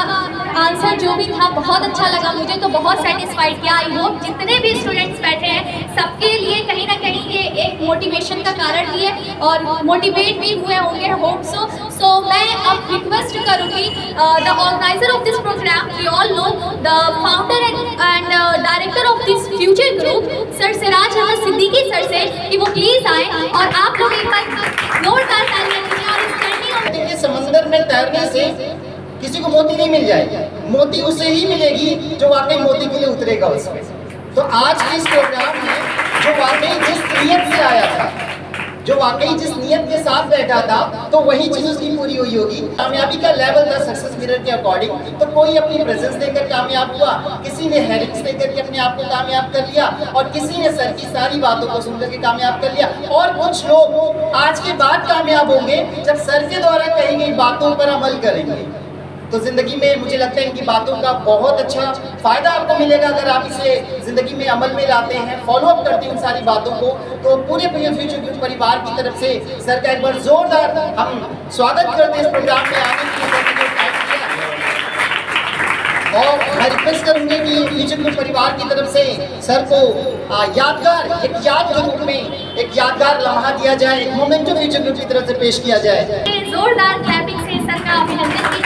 आंसर जो भी था बहुत अच्छा लगा मुझे, तो बहुत सेटिस्फाइड किया। आई होप जितने भी स्टूडेंट्स बैठे हैं सबके लिए कहीं ना कहीं ये एक मोटिवेशन का कारण भी है, और मोटिवेट भी हुए होंगे, होप सो। सो मैं अब रिक्वेस्ट करूँगी the organizer of this program, we all know the founder and director of this Future Group, sir Siraj Ahmed Siddiqui sir से, कि वो प्लीज़ आए और आप लोग एक बार जोरदार तालियां दीजिए। और इस जर्नी के समंदर में तैरने से किसी को मोती नहीं मिल जाएगी, मोती उसे ही मिलेगी जो वाकई मोती के लिए उतरेगा उसमें। तो आज के इस प्रोग्राम में जो वाकई जिस नीयत से आया था, जो वाकई जिस नीयत के साथ बैठा था, तो वही चीज़ उसकी पूरी हुई होगी। कामयाबी का लेवल था सक्सेस मिरर के अकॉर्डिंग, तो कोई अपनी प्रेजेंस देकर कामयाब हुआ, किसी ने हेरिक्स देकर के अपने आप को कामयाब कर लिया, और किसी ने सर की सारी बातों को सुनकर के कामयाब कर लिया, और कुछ लोग आज के बाद कामयाब होंगे जब सर के द्वारा कही गई बातों पर अमल करेंगे। तो ज़िंदगी में मुझे लगता है इनकी बातों का बहुत अच्छा फ़ायदा आपको मिलेगा अगर आप इसे ज़िंदगी में अमल में लाते हैं, फॉलो अप करते हैं उन सारी बातों को। तो पूरे फ्यूचर ग्रुप परिवार की तरफ से सर का एक बार जोरदार हम स्वागत करते हैं इस प्रोग्राम में आने के लिए। और मैं रिक्वेस्ट करूँगी कि फ्यूचर ग्रुप परिवार की तरफ से सर को यादगार, एक याद के रूप में एक यादगार लम्हा दिया जाए, एक मोमेंटो फ्यूचर ग्रुप की तरफ से पेश किया जाए। जोरदार क्लैपिंग से सर का अभिनंदन की